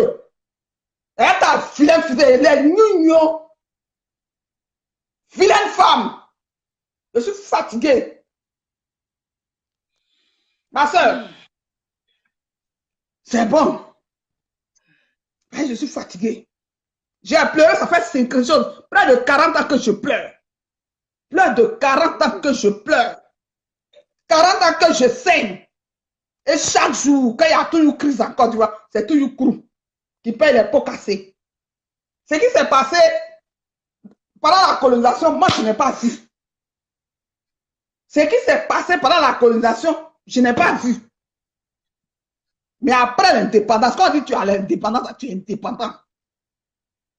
Et ta vilaine fille, elle est mignon. Vilaine femme. Je suis fatigué. Ma soeur. C'est bon. Mais je suis fatigué. J'ai pleuré, ça fait 5 jours. Près de 40 ans que je pleure. Plus de 40 ans que je pleure. 40 ans que je saigne. Et chaque jour, quand il y a toujours crise en Côte d'Ivoire, c'est toujours Krou qui paye les pots cassés. Ce qui s'est passé pendant la colonisation, moi je n'ai pas vu. Ce qui s'est passé pendant la colonisation, je n'ai pas vu. Mais après l'indépendance, quand on dit tu as l'indépendance, tu es indépendant.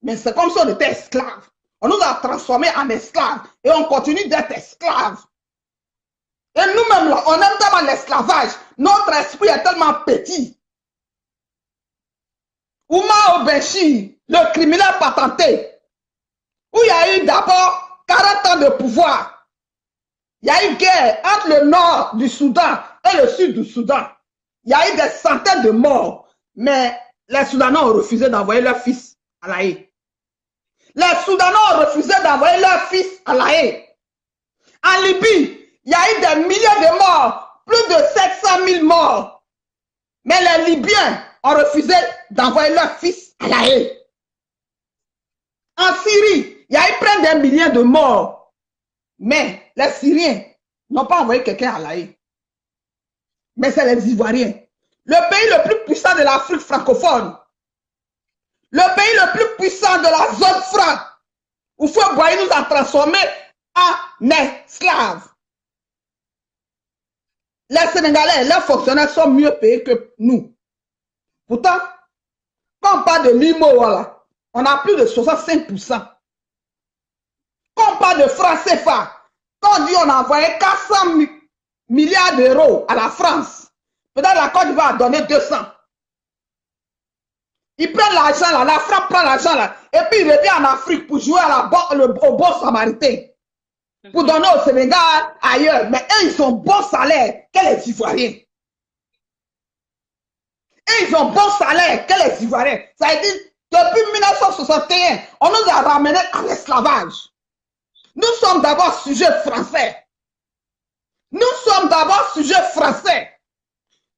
Mais c'est comme si on était esclaves. On nous a transformés en esclaves et on continue d'être esclaves. Et nous-mêmes, là, on aime tellement l'esclavage. Notre esprit est tellement petit. Oumar Obenchi, le criminel patenté, où il y a eu d'abord 40 ans de pouvoir. Il y a eu guerre entre le nord du Soudan et le sud du Soudan. Il y a eu des centaines de morts, mais les Soudanais ont refusé d'envoyer leur fils à La Haye. Les Soudanais ont refusé d'envoyer leur fils à La Haye. En Libye, il y a eu des milliers de morts, plus de 700 000 morts. Mais les Libyens ont refusé d'envoyer leur fils à La Haye. En Syrie, il y a eu près d'un millier de morts. Mais les Syriens n'ont pas envoyé quelqu'un à La Haye. Mais c'est les Ivoiriens. Le pays le plus puissant de l'Afrique francophone. Le pays le plus puissant de la zone franc. Où Houphouët-Boigny nous a transformés en esclaves. Les Sénégalais, leurs fonctionnaires sont mieux payés que nous. Pourtant, quand on parle de l'IMO, voilà, On a plus de 65%. Quand on parle de francs CFA, quand on dit on a envoyé 400 milliards d'euros à la France, peut-être la Côte d'Ivoire a donné 200. Ils prennent l'argent là, la France prend l'argent là, et puis il revient en Afrique pour jouer au bon samaritain, pour donner au Sénégal, ailleurs. Mais eux, ils ont bon salaire que les Ivoiriens. Et ils ont bon salaire que les Ivoiriens. Ça veut dire, depuis 1961, on nous a ramenés à l'esclavage. Nous sommes d'abord sujets français. Nous sommes d'abord sujets français.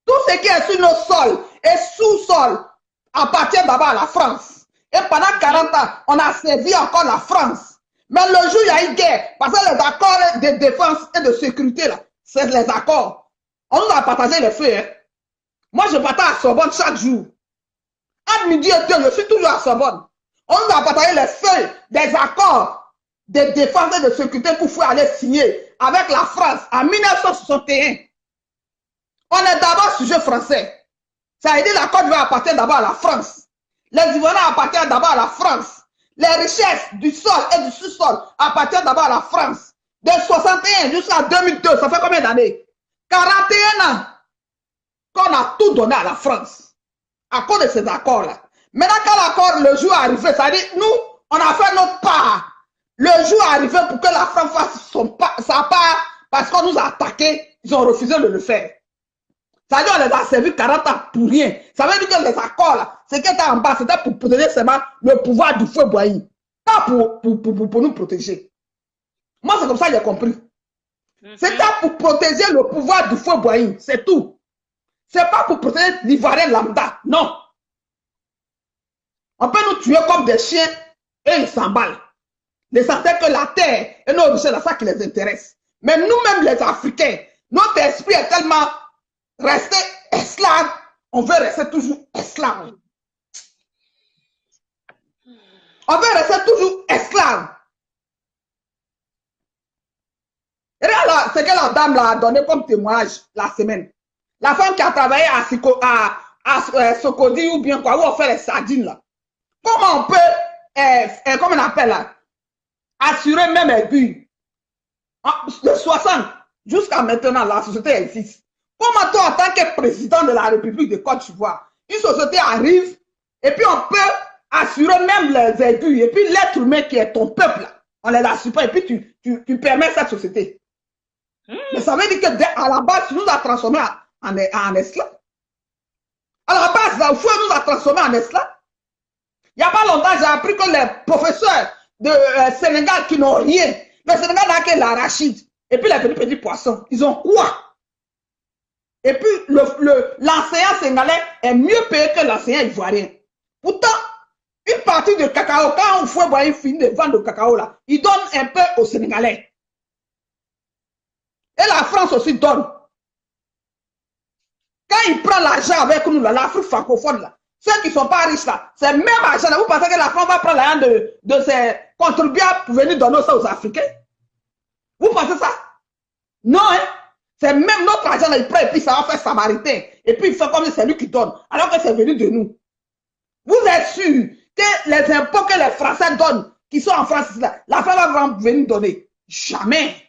Tout ce qui est sur nos sols et sous-sols appartient d'abord à la France. Et pendant 40 ans, on a servi encore la France. Mais le jour où il y a eu guerre, parce que les accords de défense et de sécurité, là, c'est les accords. On nous a partagé les feux. Hein. Moi, je partage à Sorbonne chaque jour. Entre midi et 2, je suis toujours à Sorbonne. On nous a partagé les feuilles des accords de défense et de sécurité pour pouvoir aller signer avec la France en 1961. On est d'abord sujet français. Ça veut dire que la Côte d'Ivoire appartient d'abord à la France. Les Ivoiriens appartiennent d'abord à la France. Les richesses du sol et du sous-sol appartiennent d'abord à la France. De 61 jusqu'à 2002, ça fait combien d'années? 41 ans qu'on a tout donné à la France. À cause de ces accords-là. Maintenant, quand l'accord, le jour est arrivé, ça veut dire, nous, on a fait notre part. Le jour est arrivé pour que la France fasse sa part, parce qu'on nous a attaqués, ils ont refusé de le faire. Ça veut dire qu'on les a servi 40 ans pour rien. Ça veut dire que les accords, là, ce qui était en bas, c'était pour protéger seulement le pouvoir du feu Boigny. Pas pour nous protéger. Moi, c'est comme ça que j'ai compris. C'était pour protéger le pouvoir du feu Boigny. C'est tout. C'est pas pour protéger l'Ivoirien lambda. Non. On peut nous tuer comme des chiens et ils s'emballent. L'essentiel que la terre et nos richesses, c'est ça qui les intéresse. Mais nous-mêmes, les Africains, notre esprit est tellement resté esclave, on veut rester toujours esclave. On veut rester toujours esclave. Et regarde ce que la dame a donné comme témoignage la semaine. La femme qui a travaillé à Socodi ou bien quoi, où on fait les sardines là. Comment on peut, comment on appelle là, assurer même un but de 60 jusqu'à maintenant, la société existe. Comment toi, en tant que président de la République de Côte d'Ivoire, une société arrive et puis on peut assurer même les aigus et puis l'être humain qui est ton peuple, on les assure pas et puis tu permets cette société. Mais ça veut dire qu'à la base, tu nous as transformés en esclaves. À la base, la foi nous a transformés en esclaves. Il n'y a pas longtemps, j'ai appris que les professeurs de Sénégal qui n'ont rien, le Sénégal n'a que l'arachide et puis les petits poissons, ils ont quoi? Et puis l'enseignant sénégalais est mieux payé que l'enseignant ivoirien. Pourtant, une partie de cacao, quand on fait boire une fine de vendre de cacao là, il donne un peu aux Sénégalais. Et la France aussi donne. Quand il prend l'argent avec nous, l'Afrique francophone, là, ceux qui ne sont pas riches, là, c'est même argent. Là, vous pensez que la France va prendre l'argent de ses contribuables pour venir donner ça aux Africains? Vous pensez ça? Non, hein? C'est même notre argent, là, il prend et puis ça va faire samaritain. Et puis il fait comme c'est lui qui donne, alors que c'est venu de nous. Vous êtes sûr que les impôts que les Français donnent, qui sont en France, là, la France va venir donner? Jamais.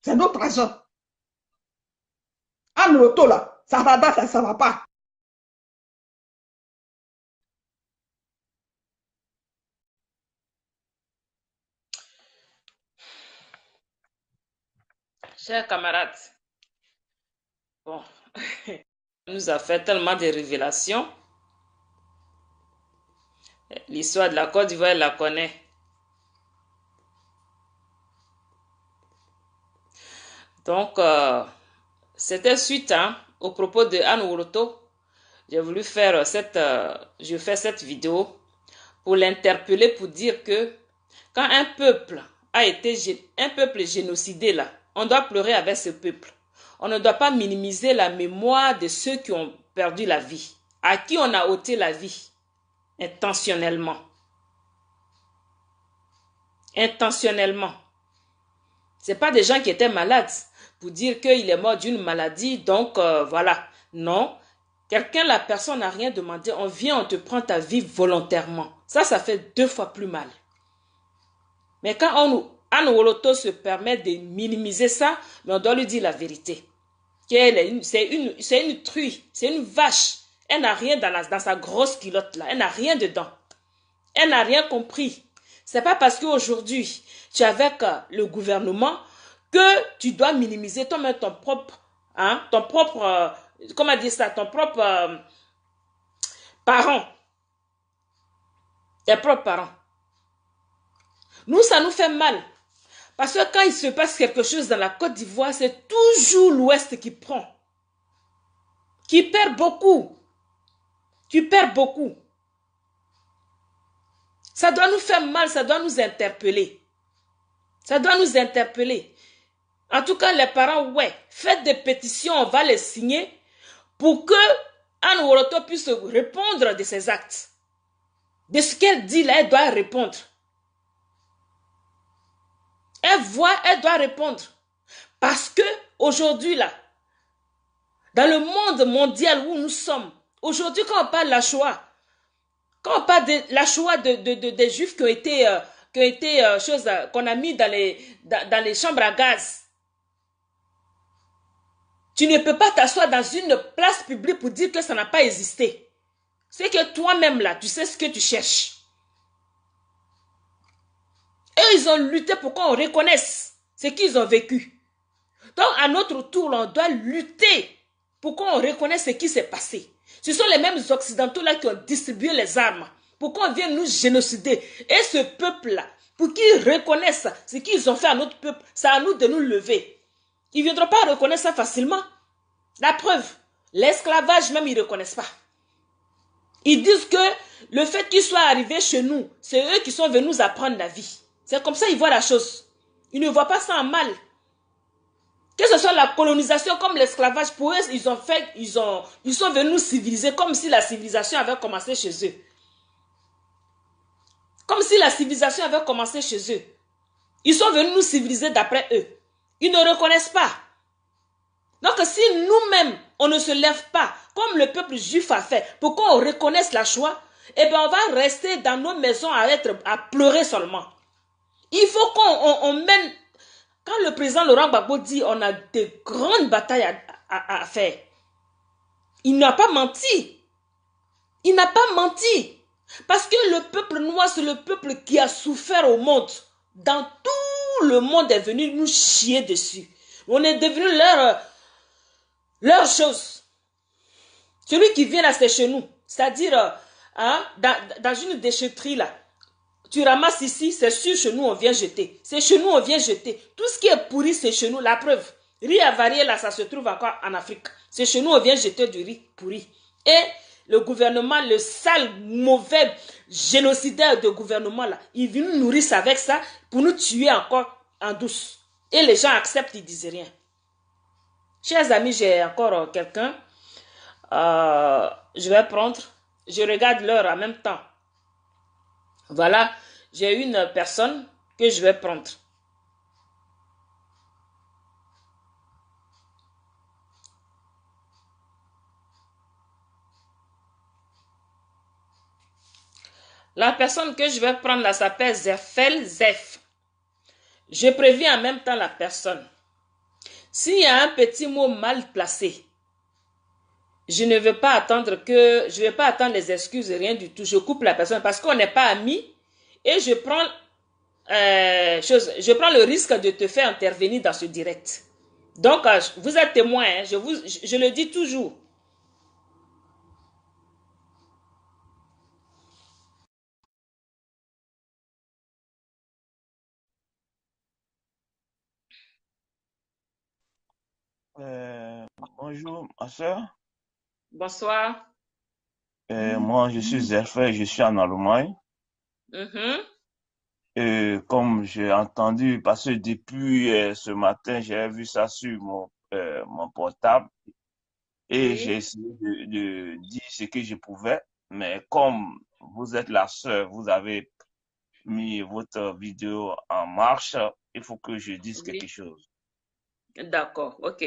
C'est notre argent. En auto, là, ça va, ça va pas. Chers camarades, bon, il nous a fait tellement de révélations. L'histoire de la Côte d'Ivoire, elle la connaît. Donc, c'était suite au propos de Anne Woroto. J'ai voulu faire je fais cette vidéo pour l'interpeller, pour dire que quand un peuple a été génocidé là, on doit pleurer avec ce peuple. On ne doit pas minimiser la mémoire de ceux qui ont perdu la vie, à qui on a ôté la vie, intentionnellement. Intentionnellement. Ce n'est pas des gens qui étaient malades pour dire qu'il est mort d'une maladie, donc voilà. Non. Quelqu'un, la personne n'a rien demandé, on vient, on te prend ta vie volontairement. Ça fait 2 fois plus mal. Mais quand Anne Woloto se permet de minimiser ça, mais on doit lui dire la vérité. C'est une truie, c'est une vache. Elle n'a rien dans sa grosse culotte là, elle n'a rien dedans. Elle n'a rien compris. C'est pas parce qu'aujourd'hui, tu es avec le gouvernement que tu dois minimiser toi-même ton propre, comment dire ça, ton propre parent. Tes propres parents. Nous, ça nous fait mal. Parce que quand il se passe quelque chose dans la Côte d'Ivoire, c'est toujours l'Ouest qui prend. Qui perd beaucoup. Tu perds beaucoup. Ça doit nous faire mal, ça doit nous interpeller. Ça doit nous interpeller. En tout cas, les parents, ouais, faites des pétitions, on va les signer pour que Anne Woloto puisse répondre de ses actes. De ce qu'elle dit là, elle doit répondre. Elle doit répondre. Parce que aujourd'hui là, dans le monde mondial où nous sommes, aujourd'hui quand on parle de la Shoah, quand on parle de la Shoah des Juifs qui ont été choses qu'on a mis dans les chambres à gaz, tu ne peux pas t'asseoir dans une place publique pour dire que ça n'a pas existé. C'est que toi-même là, tu sais ce que tu cherches. Eux, ils ont lutté pour qu'on reconnaisse ce qu'ils ont vécu. Donc, à notre tour, on doit lutter pour qu'on reconnaisse ce qui s'est passé. Ce sont les mêmes Occidentaux-là qui ont distribué les armes pour qu'on vienne nous génocider. Et ce peuple-là, pour qu'ils reconnaissent ce qu'ils ont fait à notre peuple, c'est à nous de nous lever. Ils ne viendront pas reconnaître ça facilement. La preuve, l'esclavage même, ils ne reconnaissent pas. Ils disent que le fait qu'ils soient arrivés chez nous, c'est eux qui sont venus nous apprendre la vie. C'est comme ça qu'ils voient la chose. Ils ne voient pas ça en mal. Que ce soit la colonisation comme l'esclavage, pour eux, ils sont venus nous civiliser comme si la civilisation avait commencé chez eux. Comme si la civilisation avait commencé chez eux. Ils sont venus nous civiliser d'après eux. Ils ne reconnaissent pas. Donc si nous-mêmes, on ne se lève pas, comme le peuple juif a fait, pour qu'on reconnaisse la Shoah, eh bien on va rester dans nos maisons à pleurer seulement. Il faut qu'on mène... Quand le président Laurent Gbagbo dit on a de grandes batailles à faire, il n'a pas menti. Il n'a pas menti. Parce que le peuple noir, c'est le peuple qui a souffert au monde. Dans tout le monde est venu nous chier dessus. On est devenu leur chose. Celui qui vient là, c'est chez nous. C'est-à-dire, dans une déchetterie là, tu ramasses ici, c'est sûr, chez nous, on vient jeter. C'est chez nous, on vient jeter. Tout ce qui est pourri, c'est chez nous. La preuve, riz avarié, là, ça se trouve encore en Afrique. C'est chez nous, on vient jeter du riz pourri. Et le gouvernement, le sale, mauvais, génocidaire de gouvernement, là, il vient nous nourrir avec ça pour nous tuer encore en douce. Et les gens acceptent, ils disent rien. Chers amis, j'ai encore quelqu'un. Je vais prendre. Je regarde l'heure en même temps. Voilà, j'ai une personne que je vais prendre. La personne que je vais prendre là s'appelle Zefel Zef. Je préviens en même temps la personne. S'il y a un petit mot mal placé, je ne vais pas attendre les excuses, rien du tout. Je coupe la personne parce qu'on n'est pas amis et je prends le risque de te faire intervenir dans ce direct. Donc, vous êtes témoin, hein, je le dis toujours. Bonjour, ma soeur. Bonsoir. Moi, je suis Zerfé, je suis en Allemagne. Comme j'ai entendu, parce que depuis ce matin, j'ai vu ça sur mon portable et Oui. j'ai essayé de dire ce que je pouvais. Mais comme vous êtes la sœur, vous avez mis votre vidéo en marche, il faut que je dise Oui. quelque chose. D'accord, ok.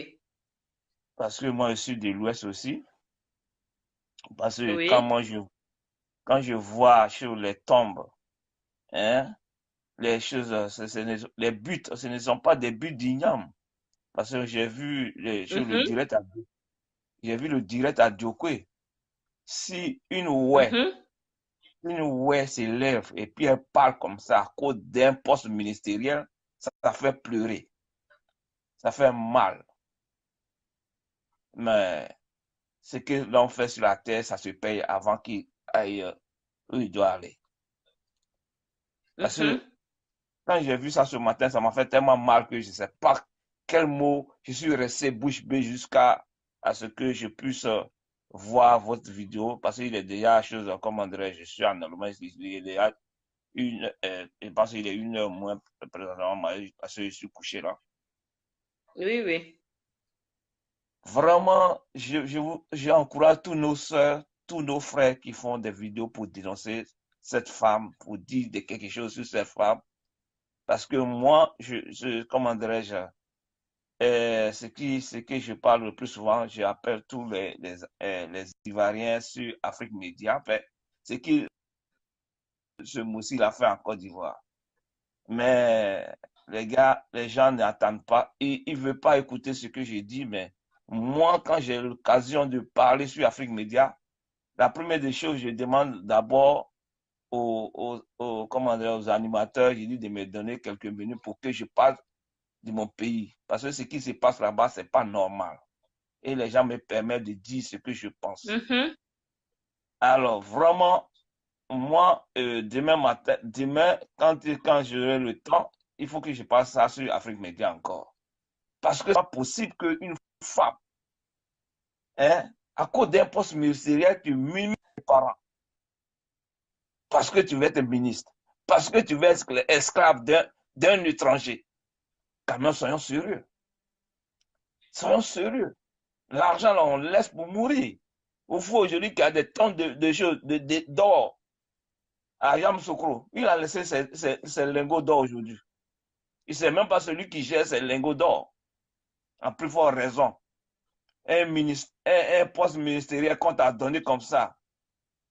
Parce que moi, je suis de l'Ouest aussi. Parce que Oui. quand je vois sur les tombes, hein, les choses, les buts, ce ne sont pas des buts d'ignames. Parce que j'ai vu sur le Mhm, direct, j'ai vu le direct à Diokwe. Si mhm, une ouais s'élève et puis elle parle comme ça à cause d'un poste ministériel, ça fait pleurer, ça fait mal. Mais ce que l'on fait sur la terre, ça se paye avant qu'il aille où il doit aller. Parce que mhm. quand j'ai vu ça ce matin, ça m'a fait tellement mal que je ne sais pas quel mot. Je suis resté bouche bée jusqu'à ce que je puisse voir votre vidéo. Parce qu'il est déjà chose, comment dirais je suis en Allemagne, il est déjà je pense qu'il est 1 heure moins présentement, parce que je suis couché là. Oui, oui. Vraiment, j'encourage tous nos soeurs, tous nos frères qui font des vidéos pour dénoncer cette femme, pour dire quelque chose sur cette femme. Parce que moi, comment dirais-je, ce que je parle le plus souvent, j'appelle tous les Ivoiriens sur Afrique Média. En fait, ce qui ce moussi l'a fait en Côte d'Ivoire. Mais les gars, les gens n'attendent pas. Ils ne veulent pas écouter ce que j'ai dit, mais moi, quand j'ai l'occasion de parler sur Afrique Média, la première des choses, je demande d'abord comment dire, aux animateurs, je dis de me donner quelques minutes pour que je parle de mon pays. Parce que ce qui se passe là-bas, ce n'est pas normal. Et les gens me permettent de dire ce que je pense. Mhm. Alors, vraiment, moi, demain, quand j'aurai le temps, il faut que je passe ça sur Afrique Média encore. Parce que c'est pas possible qu'une femme, hein, à cause d'un poste ministériel, tu mimiques tes parents. Parce que tu veux être ministre. Parce que tu veux être esclave d'un étranger. Quand même, soyons sérieux. Soyons sérieux. L'argent, là, on le laisse pour mourir. Il faut aujourd'hui qu'il y a des tonnes de choses, d'or à Yamoussoukro. Il a laissé ses lingots d'or aujourd'hui. Il ne sait même pas celui qui gère ses lingots d'or. En plus forte raison. Un poste ministériel qu'on t'a donné comme ça.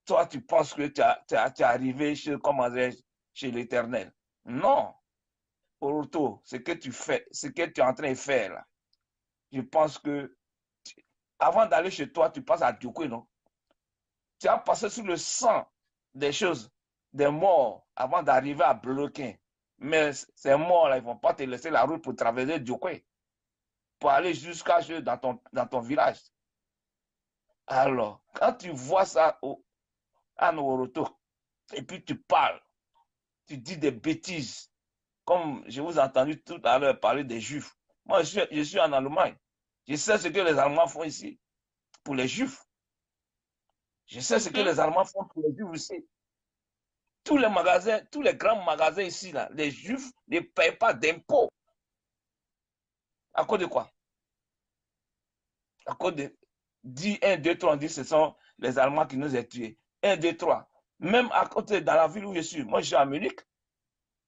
Toi, tu penses que tu es arrivé chez l'Éternel. Non. Oroto, ce que tu fais, ce que tu es en train de faire là, je pense que avant d'aller chez toi, tu passes à Djokwe, non? Tu as passé sur le sang des choses, des morts, avant d'arriver à Bloquin. Mais ces morts-là, ils ne vont pas te laisser la route pour traverser Djokwe, pour aller jusqu'à dans ton village. Alors, quand tu vois ça à Oroto, et puis tu parles, tu dis des bêtises, comme je vous ai entendu tout à l'heure parler des Juifs. Moi, je suis en Allemagne. Je sais ce que les Allemands font ici pour les Juifs. Je sais ce que Mhm. les Allemands font pour les Juifs aussi. Tous les magasins, tous les grands magasins ici, là, les Juifs ne payent pas d'impôts. À cause de quoi? À cause de 1, 2, 3, on dit que ce sont les Allemands qui nous ont tués. 1, 2, 3. Même à côté, dans la ville où je suis, moi je suis à Munich,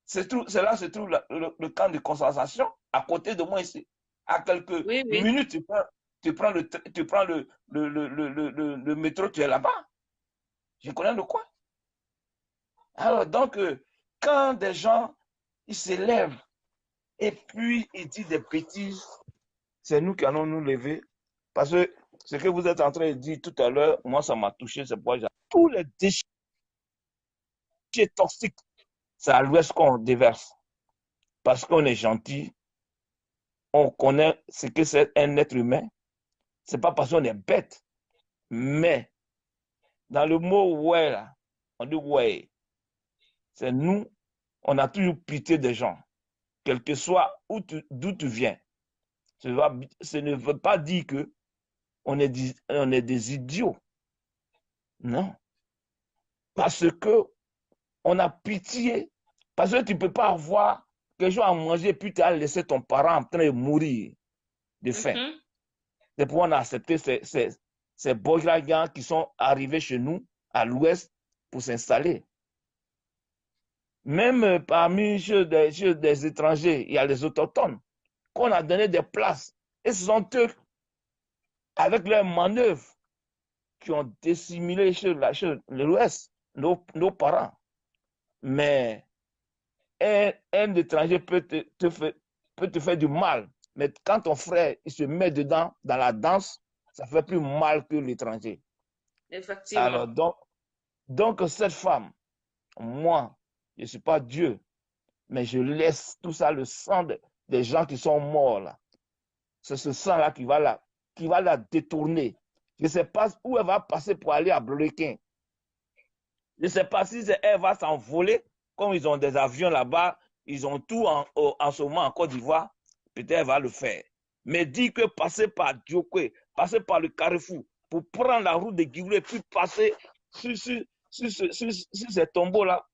c'est là se trouve le camp de concentration, à côté de moi ici. À quelques Oui, oui. minutes, tu prends le métro, tu es là-bas. Je connais le coin. Alors, donc, quand des gens, ils s'élèvent et puis ils disent des bêtises, c'est nous qui allons nous lever. Parce que ce que vous êtes en train de dire tout à l'heure, moi, ça m'a touché, c'est pourquoi tous les déchets toxiques, c'est à l'ouest qu'on déverse. Parce qu'on est gentil, on connaît ce que c'est un être humain. C'est pas parce qu'on est bête, mais dans le mot ouais, là, on dit ouais. C'est nous, on a toujours pitié des gens, quel que soit d'où tu viens. Ce ne veut pas dire que on est des idiots. Non. Parce que on a pitié. Parce que tu ne peux pas avoir quelque chose à manger puis tu as laissé ton parent en train de mourir de faim. Mhm. C'est pourquoi on a accepté ces Bourguignons qui sont arrivés chez nous à l'ouest pour s'installer. Même parmi des étrangers, il y a les autochtones qu'on a donné des places. Et ce sont eux, avec leurs manœuvres, qui ont dissimulé chez l'Ouest, nos parents. Mais un étranger peut te faire du mal. Mais quand ton frère il se met dedans, dans la danse, ça fait plus mal que l'étranger. Effectivement. Alors, donc, cette femme, moi, je ne suis pas Dieu, mais je laisse tout ça, le sang des gens qui sont morts là. C'est ce sang-là qui va la détourner. Je ne sais pas où elle va passer pour aller à Bloquin. Je ne sais pas si elle va s'envoler, comme ils ont des avions là-bas, ils ont tout en ce moment en Côte d'Ivoire, peut-être elle va le faire. Mais dis que passer par Diokwe, passer par le Carrefour, pour prendre la route de Guivré, puis passer sur ces tombeaux-là,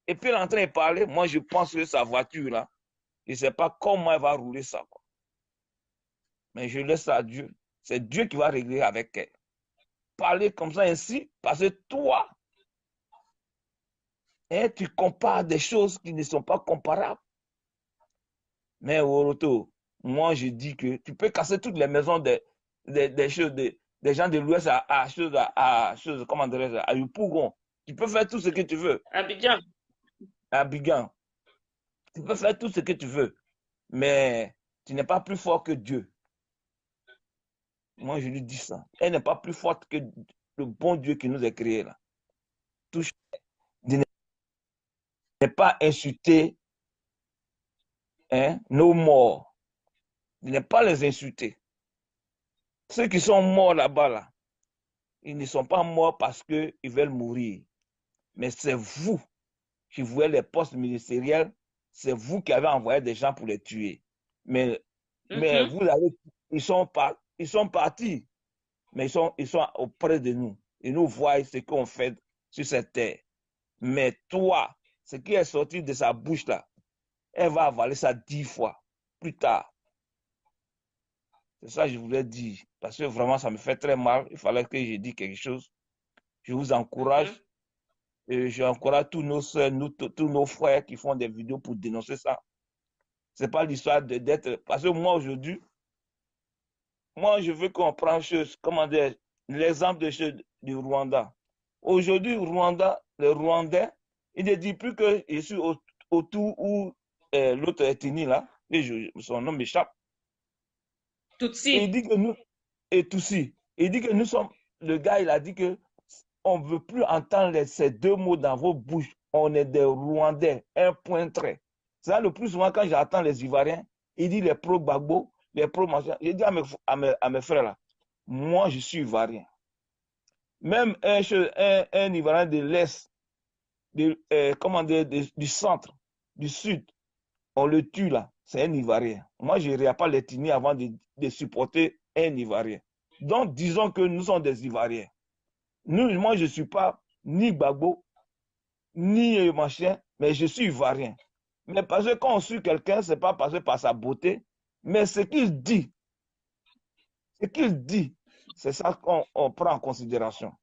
et puis elle est en train de parler, moi je pense que sa voiture-là, je ne sais pas comment elle va rouler ça. Quoi. Mais je laisse ça à Dieu. C'est Dieu qui va régler avec elle. Parler comme ça ainsi, parce que toi, tu compares des choses qui ne sont pas comparables. Mais au retour, moi je dis que tu peux casser toutes les maisons des choses, des gens de l'Ouest à comment dirais-je, à Yopougon. Tu peux faire tout ce que tu veux. Abidjan. Abidjan. Tu peux faire tout ce que tu veux. Mais tu n'es pas plus fort que Dieu. Moi je lui dis ça. Elle n'est pas plus forte que le bon Dieu qui nous a créés là. Touche. Ne pas insulter nos morts. Ne pas les insulter. Ceux qui sont morts là-bas, là, ils ne sont pas morts parce qu'ils veulent mourir. Mais c'est vous qui voulez les postes ministériels, c'est vous qui avez envoyé des gens pour les tuer. Mais vous avez, ils sont partis, mais ils sont auprès de nous. Ils nous voient ce qu'on fait sur cette terre. Mais toi, ce qui est sorti de sa bouche là, elle va avaler ça 10 fois plus tard. C'est ça que je voulais dire. Parce que vraiment, ça me fait très mal. Il fallait que je dise quelque chose. Je vous encourage. Et j'encourage tous nos soeurs, tous nos frères qui font des vidéos pour dénoncer ça. Ce n'est pas l'histoire d'être... Parce que moi, aujourd'hui, moi, je veux qu'on prenne l'exemple du Rwanda. Aujourd'hui, le Rwandais, il ne dit plus que je suis autour où l'autre ethnie, là, et son nom m'échappe. Tutsi. Et il dit que nous... Et Tutsi. Il dit que nous sommes... Le gars, il a dit que on ne veut plus entendre ces deux mots dans vos bouches. On est des Rwandais, un point trait. C'est ça le plus souvent quand j'entends les Ivoiriens, ils disent les pro-Gbagbo, les pro-machin. Je dis à mes frères là, moi je suis Ivoirien. Même un Ivoirien de l'Est, du centre, du sud, on le tue là, c'est un Ivoirien. Moi je ne regarde pas l'ethnie avant de supporter un Ivoirien. Donc disons que nous sommes des Ivoiriens. Moi, je ne suis pas ni Gbagbo, ni machin, mais je suis Ivoirien. Mais parce que quand on suit quelqu'un, ce n'est pas parce que par sa beauté, mais ce qu'il dit, c'est ça qu'on prend en considération.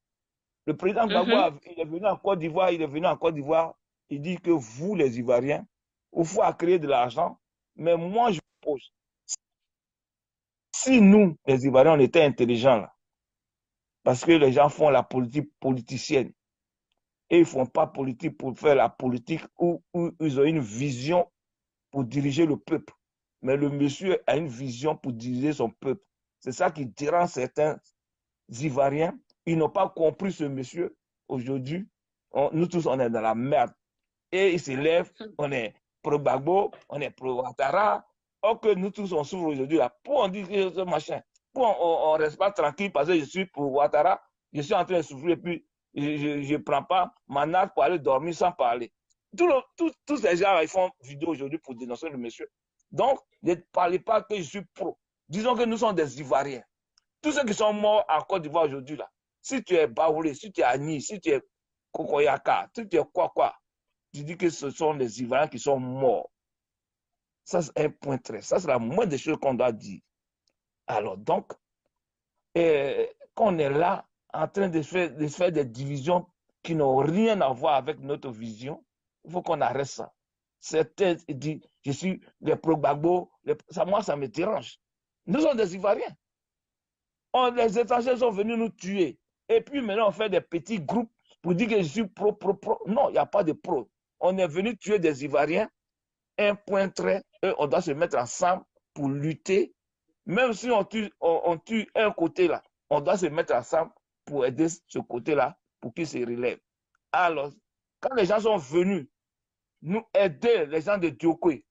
Le président Gbagbo, il est venu en Côte d'Ivoire, il dit que vous, les Ivoiriens, il faut créer de l'argent, mais moi, je pose. Si nous, les Ivoiriens, on était intelligents, là, parce que les gens font la politique politicienne. Et ils ne font pas politique pour faire la politique où ils ont une vision pour diriger le peuple. Mais le monsieur a une vision pour diriger son peuple. C'est ça qui dérange certains Ivoiriens. Ils n'ont pas compris ce monsieur. Aujourd'hui, nous tous, on est dans la merde. Et ils se lèvent, on est pro-Gbagbo, on est pro-Ouattara. Or que nous tous, on souffre aujourd'hui là. Pour on dit que ce machin, pour on ne reste pas tranquille parce que je suis pour Ouattara, je suis en train de souffrir et puis je ne prends pas ma nappe pour aller dormir sans parler. Tous ces gens, ils font vidéo aujourd'hui pour dénoncer le monsieur. Donc, ne parlez pas que je suis pro. Disons que nous sommes des Ivoiriens. Tous ceux qui sont morts en Côte d'Ivoire aujourd'hui, là, si tu es Baoulé, si tu es Agni, si tu es Kokoyaka, si tu es quoi, tu dis que ce sont les Ivoiriens qui sont morts. Ça, c'est un point très. Ça, c'est la moindre des choses qu'on doit dire. Alors, donc, quand on est là, en train de faire des divisions qui n'ont rien à voir avec notre vision, il faut qu'on arrête ça. Certains disent, je suis les pro-Gbagbo, moi ça me dérange. Nous sommes des Ivoiriens. Les étrangers sont venus nous tuer. Et puis maintenant, on fait des petits groupes pour dire que je suis pro. Non, il n'y a pas de pro. On est venu tuer des Ivoiriens, un point trait, et on doit se mettre ensemble pour lutter. Même si on tue un côté là, on doit se mettre ensemble pour aider ce côté-là, pour qu'il se relève. Alors, quand les gens sont venus nous aider, les gens de Diokoé,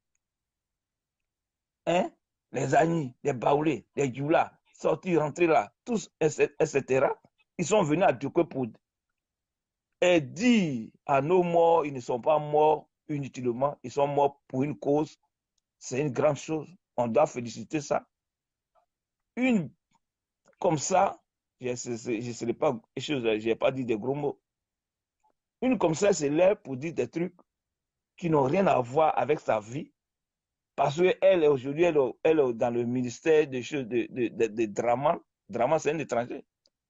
hein, les Agnis, les Baoulés, les Dioula, sortir, rentrer là, tous, etc., ils sont venus à Diokoé pour dire à nos morts, ils ne sont pas morts inutilement, ils sont morts pour une cause. C'est une grande chose. On doit féliciter ça. Une comme ça, je ne sais pas, je n'ai pas dit des gros mots. Une comme ça, c'est l'air pour dire des trucs qui n'ont rien à voir avec sa vie. Parce qu'elle, aujourd'hui, elle est dans le ministère des choses de Draman. Draman, c'est un étranger.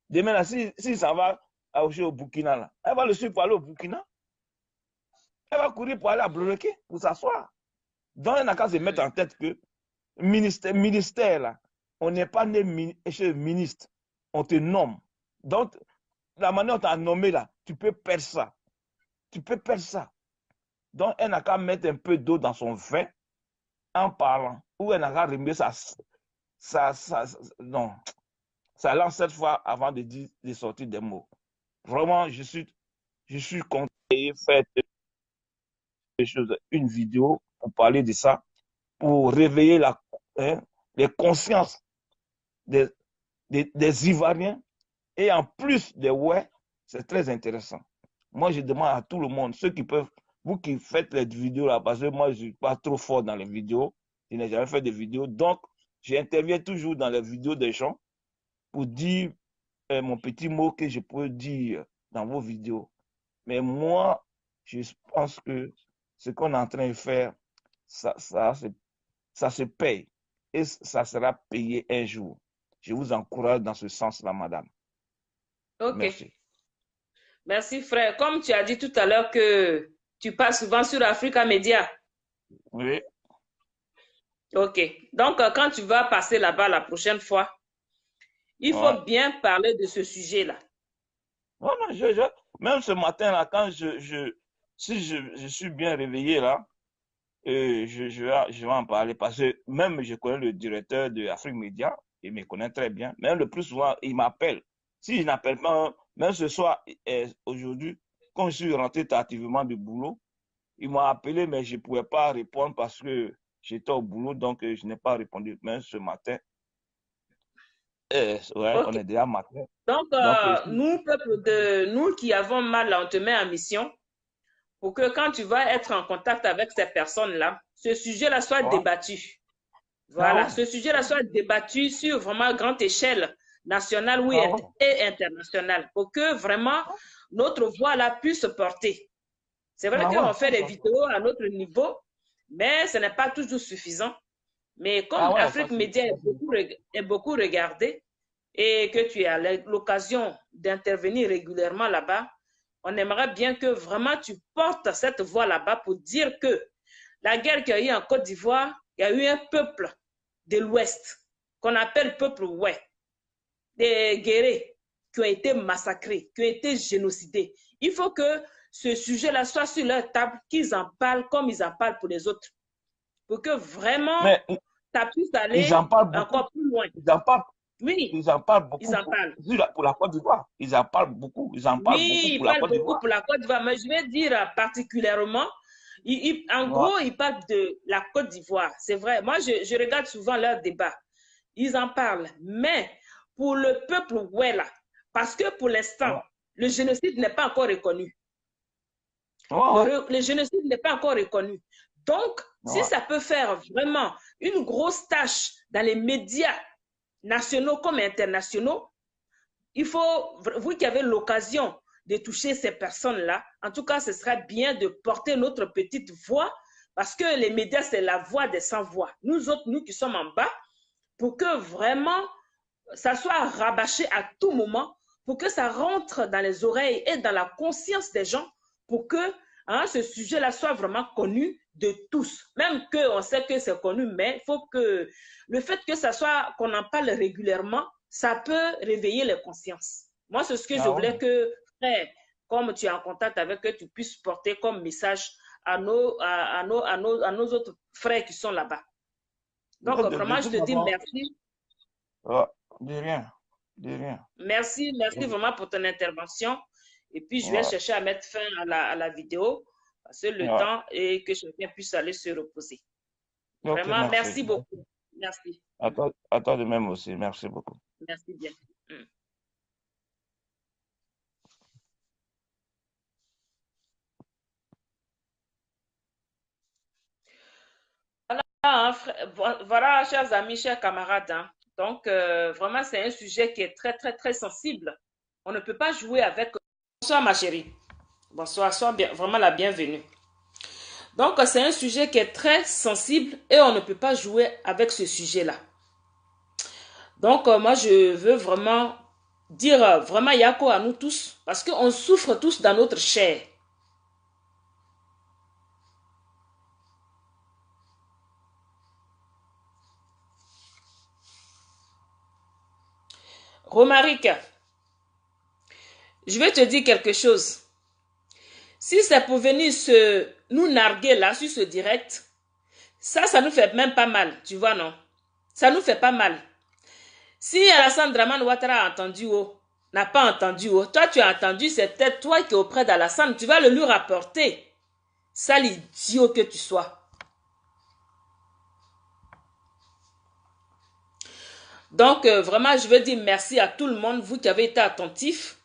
Demain, là, si ça va au Burkina, là, elle va le suivre pour aller au Burkina. Elle va courir pour aller à Bloqué, pour s'asseoir. Donc, elle n'a qu'à se mettre en tête que ministère, là, on n'est pas né ministre, on te nomme. Donc, la manière dont on t'a nommé là, tu peux perdre ça. Tu peux perdre ça. Donc, elle n'a qu'à mettre un peu d'eau dans son vin en parlant. Ou elle n'a qu'à remettre ça lance cette fois avant de sortir des mots. Vraiment, je suis content de faire une vidéo pour parler de ça, pour réveiller les consciences des Ivoiriens. Et en plus des ouais, c'est très intéressant. Moi, je demande à tout le monde, ceux qui peuvent, vous qui faites les vidéos là, parce que moi, je ne suis pas trop fort dans les vidéos, je n'ai jamais fait de vidéos, donc j'interviens toujours dans les vidéos des gens pour dire mon petit mot que je peux dire dans vos vidéos. Mais moi, je pense que ce qu'on est en train de faire, ça se paye et ça sera payé un jour. Je vous encourage dans ce sens-là, madame. Ok. Merci. Merci, frère. Comme tu as dit tout à l'heure que tu passes souvent sur Africa Media. Oui. Ok. Donc, quand tu vas passer là-bas la prochaine fois, il faut bien parler de ce sujet-là. Non, même ce matin-là, quand si je suis bien réveillé là, je vais en parler parce que même je connais le directeur de Afrique Média, il me connaît très bien. Même le plus souvent, il m'appelle. Si je n'appelle pas, même ce soir, aujourd'hui, quand je suis rentré tardivement du boulot, il m'a appelé, mais je ne pouvais pas répondre parce que j'étais au boulot, donc je n'ai pas répondu. Même ce matin, on est déjà matin. Donc, nous, peuple nous qui avons mal, on te met en mission pour que quand tu vas être en contact avec ces personnes-là, ce sujet-là soit débattu. Voilà, ce sujet-là soit débattu sur vraiment grande échelle nationale et internationale pour que vraiment notre voix-là puisse se porter. C'est vrai qu'on fait des vidéos à notre niveau, mais ce n'est pas toujours suffisant. Mais comme Afrique Média est beaucoup regardée et que tu as l'occasion d'intervenir régulièrement là-bas, on aimerait bien que vraiment tu portes cette voix là-bas pour dire que la guerre qu'il y a eu en Côte d'Ivoire, il y a eu un peuple de l'Ouest qu'on appelle peuple ouest, des guerriers qui ont été massacrés, qui ont été génocidés. Il faut que ce sujet-là soit sur leur table, qu'ils en parlent comme ils en parlent pour les autres. Pour que vraiment, ça puisse aller encore plus loin. Ils en parlent. Oui, ils en parlent beaucoup. Ils en parlent. Pour la Côte d'Ivoire, ils en parlent beaucoup. Ils en parlent beaucoup pour la Côte d'Ivoire. Pour la Côte d'Ivoire, mais je vais dire particulièrement, en gros, ils parlent de la Côte d'Ivoire. C'est vrai. Moi, je regarde souvent leurs débats. Ils en parlent. Mais pour le peuple Ouella, parce que pour l'instant, le génocide n'est pas encore reconnu. Le génocide n'est pas encore reconnu. Donc, si ça peut faire vraiment une grosse tâche dans les médias nationaux comme internationaux, il faut, vous qui avez l'occasion de toucher ces personnes-là, en tout cas, ce serait bien de porter notre petite voix, parce que les médias, c'est la voix des sans-voix. Nous autres, nous qui sommes en bas, pour que vraiment, ça soit rabâché à tout moment, pour que ça rentre dans les oreilles et dans la conscience des gens, pour que ce sujet-là soit vraiment connu de tous. Même qu'on sait que c'est connu, mais il faut que le fait que ça soit, qu'on en parle régulièrement, ça peut réveiller les consciences. Moi, c'est ce que je Ah voulais ouais. que, frère, comme tu es en contact avec eux, tu puisses porter comme message à nos autres frères qui sont là-bas. Donc, Non, de vraiment, je toute te dis façon, merci. ah, de rien, de rien. Merci, merci vraiment pour ton intervention. Et puis, je vais Ouais, chercher à mettre fin à la vidéo, parce que le ouais. temps et que chacun puisse aller se reposer. Ok, Vraiment, merci. merci beaucoup. Merci. À toi de même aussi. Merci beaucoup. Merci bien. Mm. Voilà, hein, voilà, chers amis, chers camarades, hein. Donc, vraiment, c'est un sujet qui est très, très, très sensible. On ne peut pas jouer avec. Bonsoir, ma chérie. Bonsoir, sois bien, vraiment la bienvenue. Donc, c'est un sujet qui est très sensible et on ne peut pas jouer avec ce sujet-là. Donc, moi, je veux vraiment dire vraiment Yako à nous tous, parce qu'on souffre tous dans notre chair. Romaric, je vais te dire quelque chose. Si c'est pour venir nous narguer là sur ce direct, ça nous fait même pas mal, tu vois, non? Ça nous fait pas mal. Si Alassane Draman Ouattara a entendu, n'a pas entendu, toi tu as entendu, c'est peut-être toi qui es auprès d'Alassane, tu vas le lui rapporter. Sale idiot que tu sois. Donc, vraiment, je veux dire merci à tout le monde, vous qui avez été attentifs.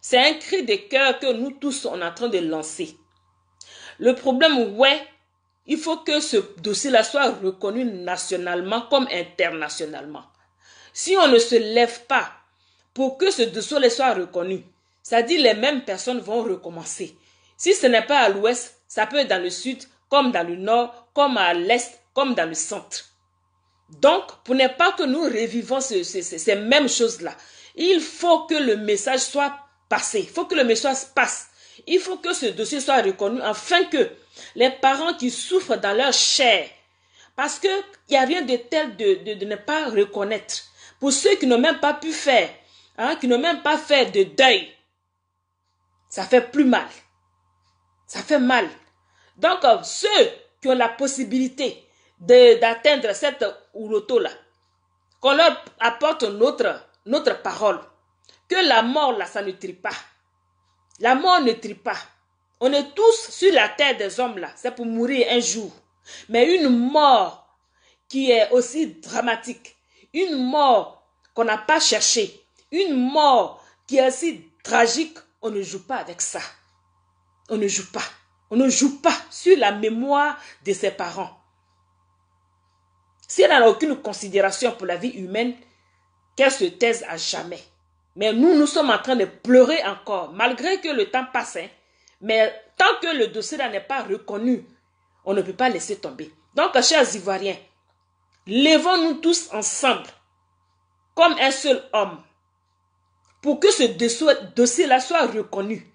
C'est un cri de cœur que nous tous, on est en train de lancer. Le problème, ouais, il faut que ce dossier-là soit reconnu nationalement comme internationalement. Si on ne se lève pas pour que ce dossier soit reconnu, c'est-à-dire les mêmes personnes vont recommencer. Si ce n'est pas à l'ouest, ça peut être dans le sud, comme dans le nord, comme à l'est, comme dans le centre. Donc, pour ne pas que nous revivons ces mêmes choses-là, il faut que le message soit passé. Il faut que le message passe. Il faut que ce dossier soit reconnu afin que les parents qui souffrent dans leur chair, parce qu'il n'y a rien de tel de ne pas reconnaître. Pour ceux qui n'ont même pas pu faire, qui n'ont même pas fait de deuil, ça fait plus mal. Ça fait mal. Donc, ceux qui ont la possibilité d'atteindre cette ouroto-là, qu'on leur apporte notre parole, que la mort, là, ça ne trie pas. La mort ne trie pas. On est tous sur la terre des hommes, là. C'est pour mourir un jour. Mais une mort qui est aussi dramatique, une mort qu'on n'a pas cherchée, une mort qui est aussi tragique, on ne joue pas avec ça. On ne joue pas. On ne joue pas sur la mémoire de ses parents. Si elle n'a aucune considération pour la vie humaine, qu'elle se taise à jamais. Mais nous sommes en train de pleurer encore, malgré que le temps passe. Mais tant que le dossier n'est pas reconnu, on ne peut pas laisser tomber. Donc, chers Ivoiriens, levons-nous tous ensemble, comme un seul homme, pour que ce dossier-là soit reconnu,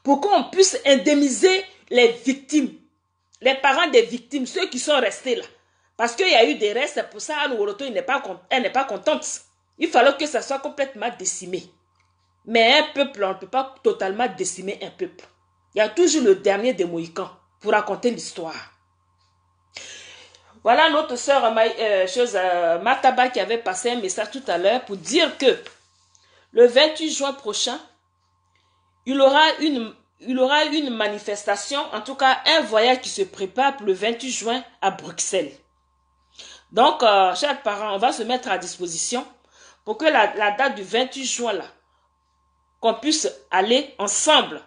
pour qu'on puisse indemniser les victimes, les parents des victimes, ceux qui sont restés là. Parce qu'il y a eu des restes, pour ça, elle n'est pas contente. Il fallait que ça soit complètement décimé. Mais un peuple, on ne peut pas totalement décimer un peuple. Il y a toujours le dernier des Mohicans pour raconter l'histoire. Voilà notre sœur Mataba qui avait passé un message tout à l'heure pour dire que le 28 juin prochain, il aura une manifestation, en tout cas un voyage qui se prépare pour le 28 juin à Bruxelles. Donc, chers parents, on va se mettre à disposition pour que la date du 28 juin, là, qu'on puisse aller ensemble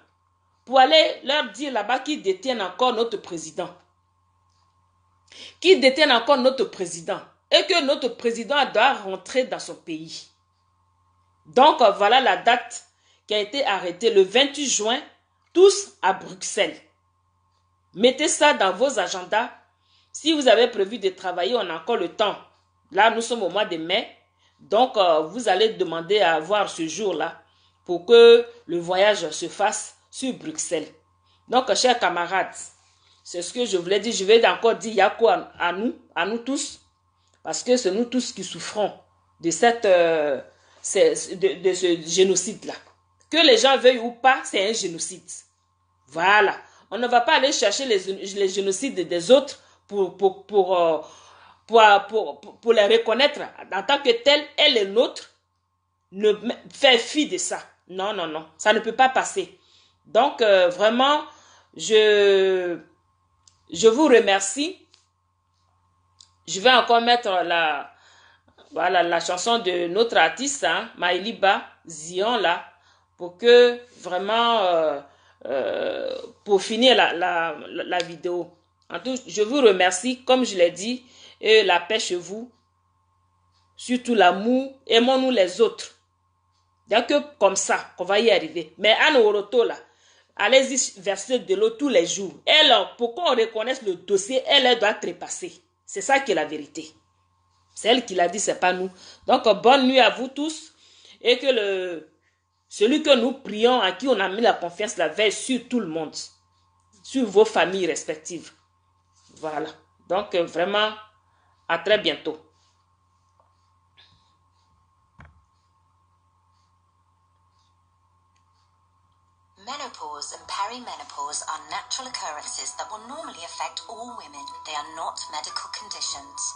pour aller leur dire là-bas qu'ils détiennent encore notre président. Qu'ils détiennent encore notre président. Et que notre président doit rentrer dans son pays. Donc, voilà la date qui a été arrêtée le 28 juin, tous à Bruxelles. Mettez ça dans vos agendas. Si vous avez prévu de travailler, on a encore le temps. Là, nous sommes au mois de mai. Donc, vous allez demander à avoir ce jour-là pour que le voyage se fasse sur Bruxelles. Donc, chers camarades, c'est ce que je voulais dire. Je vais encore dire Yako à nous tous, parce que c'est nous tous qui souffrons de ce génocide-là. Que les gens veuillent ou pas, c'est un génocide. Voilà. On ne va pas aller chercher les génocides des autres pour les reconnaître en tant que tels et les nôtres. Ne faire fi de ça. Non, non, non. Ça ne peut pas passer. Donc, vraiment, je vous remercie. Je vais encore mettre la chanson de notre artiste, hein, Maëliba Zion, là, pour que vraiment, pour finir la vidéo. En tout, je vous remercie, comme je l'ai dit, et la paix chez vous, surtout l'amour, aimons-nous les autres. Il n'y a que comme ça qu'on va y arriver. Mais Anne Oroto, là, allez-y verser de l'eau tous les jours. Elle, pour qu'on reconnaisse le dossier, elle doit trépasser. C'est ça qui est la vérité. C'est elle qui l'a dit, c'est pas nous. Donc, bonne nuit à vous tous. Et que celui que nous prions, à qui on a mis la confiance, la veille sur tout le monde. Sur vos familles respectives. Voilà. Donc, vraiment, à très bientôt. Menopause and perimenopause are natural occurrences that will normally affect all women. They are not medical conditions.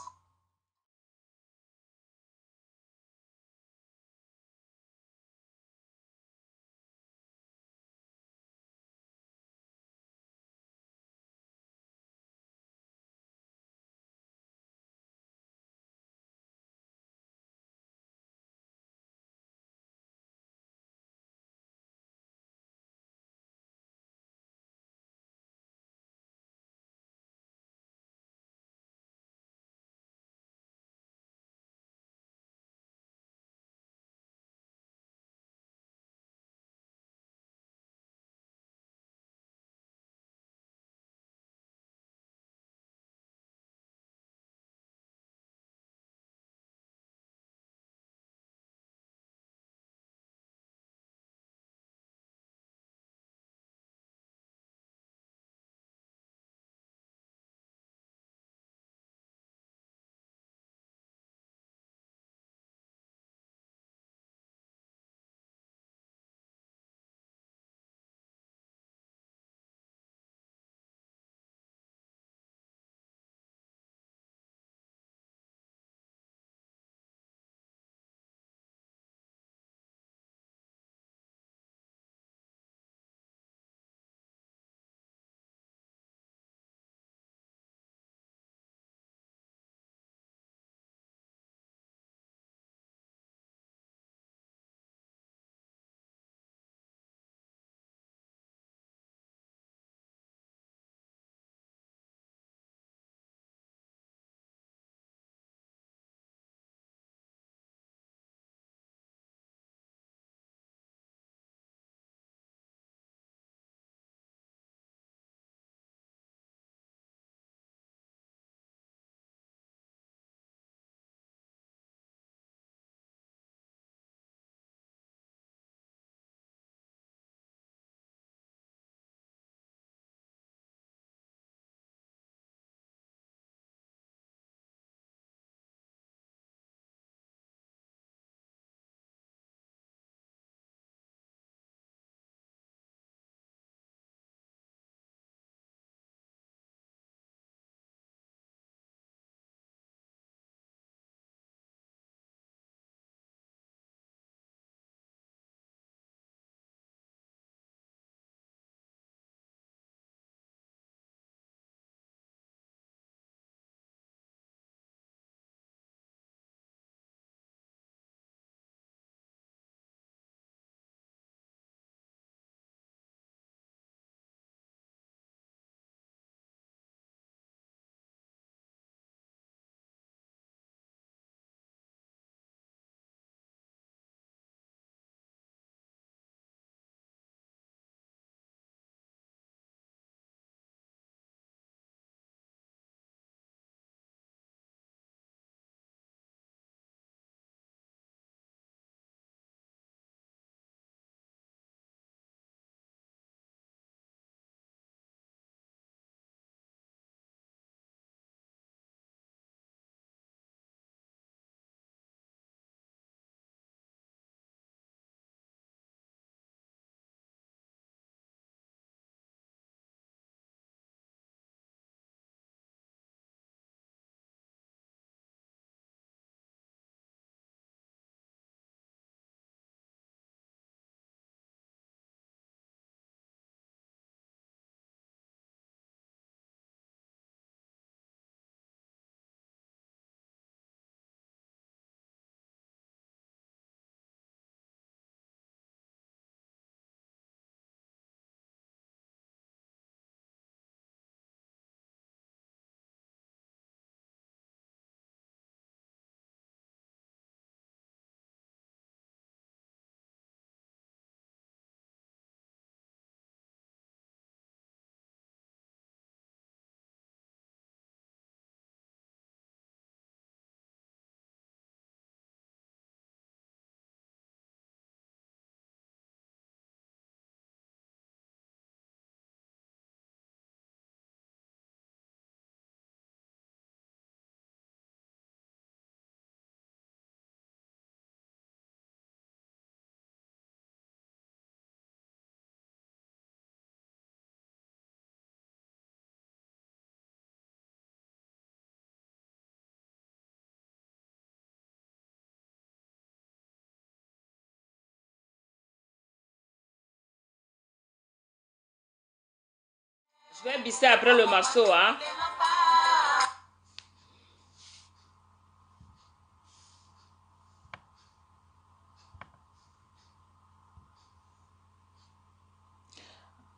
Je vais bisser après le morceau, hein.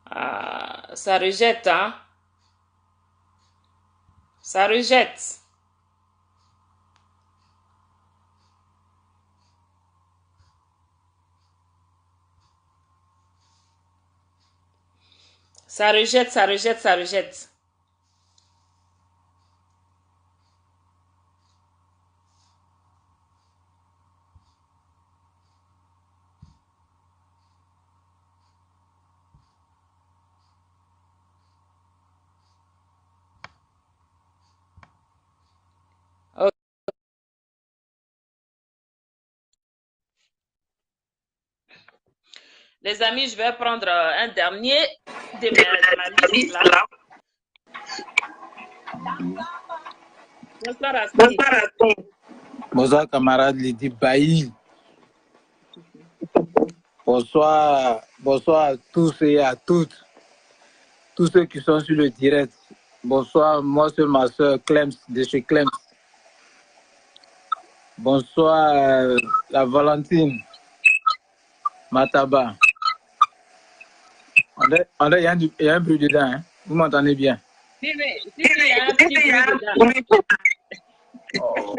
Ah, ça rejette, hein. Ça rejette. Ça rejette, ça rejette, ça rejette. Ok. Les amis, je vais prendre un dernier de ma liste là. Bonsoir Asti. Bonsoir camarade Lydie Bailly. Bonsoir, bonsoir à tous et à toutes, tous ceux qui sont sur le direct. Bonsoir, moi c'est ma soeur Clems de chez Clems. Bonsoir la Valentine Mataba. Il y a un bruit dedans, hein? Vous m'entendez bien? Oui, il y a un petit bruit dedans. Oh,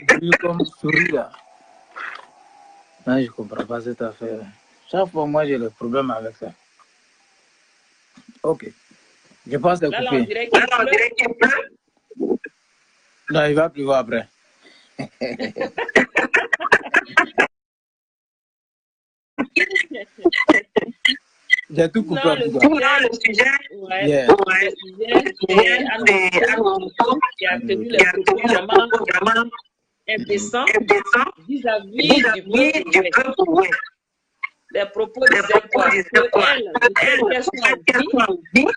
bruit comme souris là. Non, je ne comprends pas cette affaire. Chaque fois, moi, j'ai le problème avec ça. Ok. Je pense que là, on dirait qu'il pleut. Non, il va pleuvoir après. J'ai tout coupé. Non, le sujet, ouais, yeah. Le sujet, c'est Anoukou qui a tenu les propos vraiment indécents vis-à-vis du peuple. Les propos disaient quoi? Qu'elles sont dit,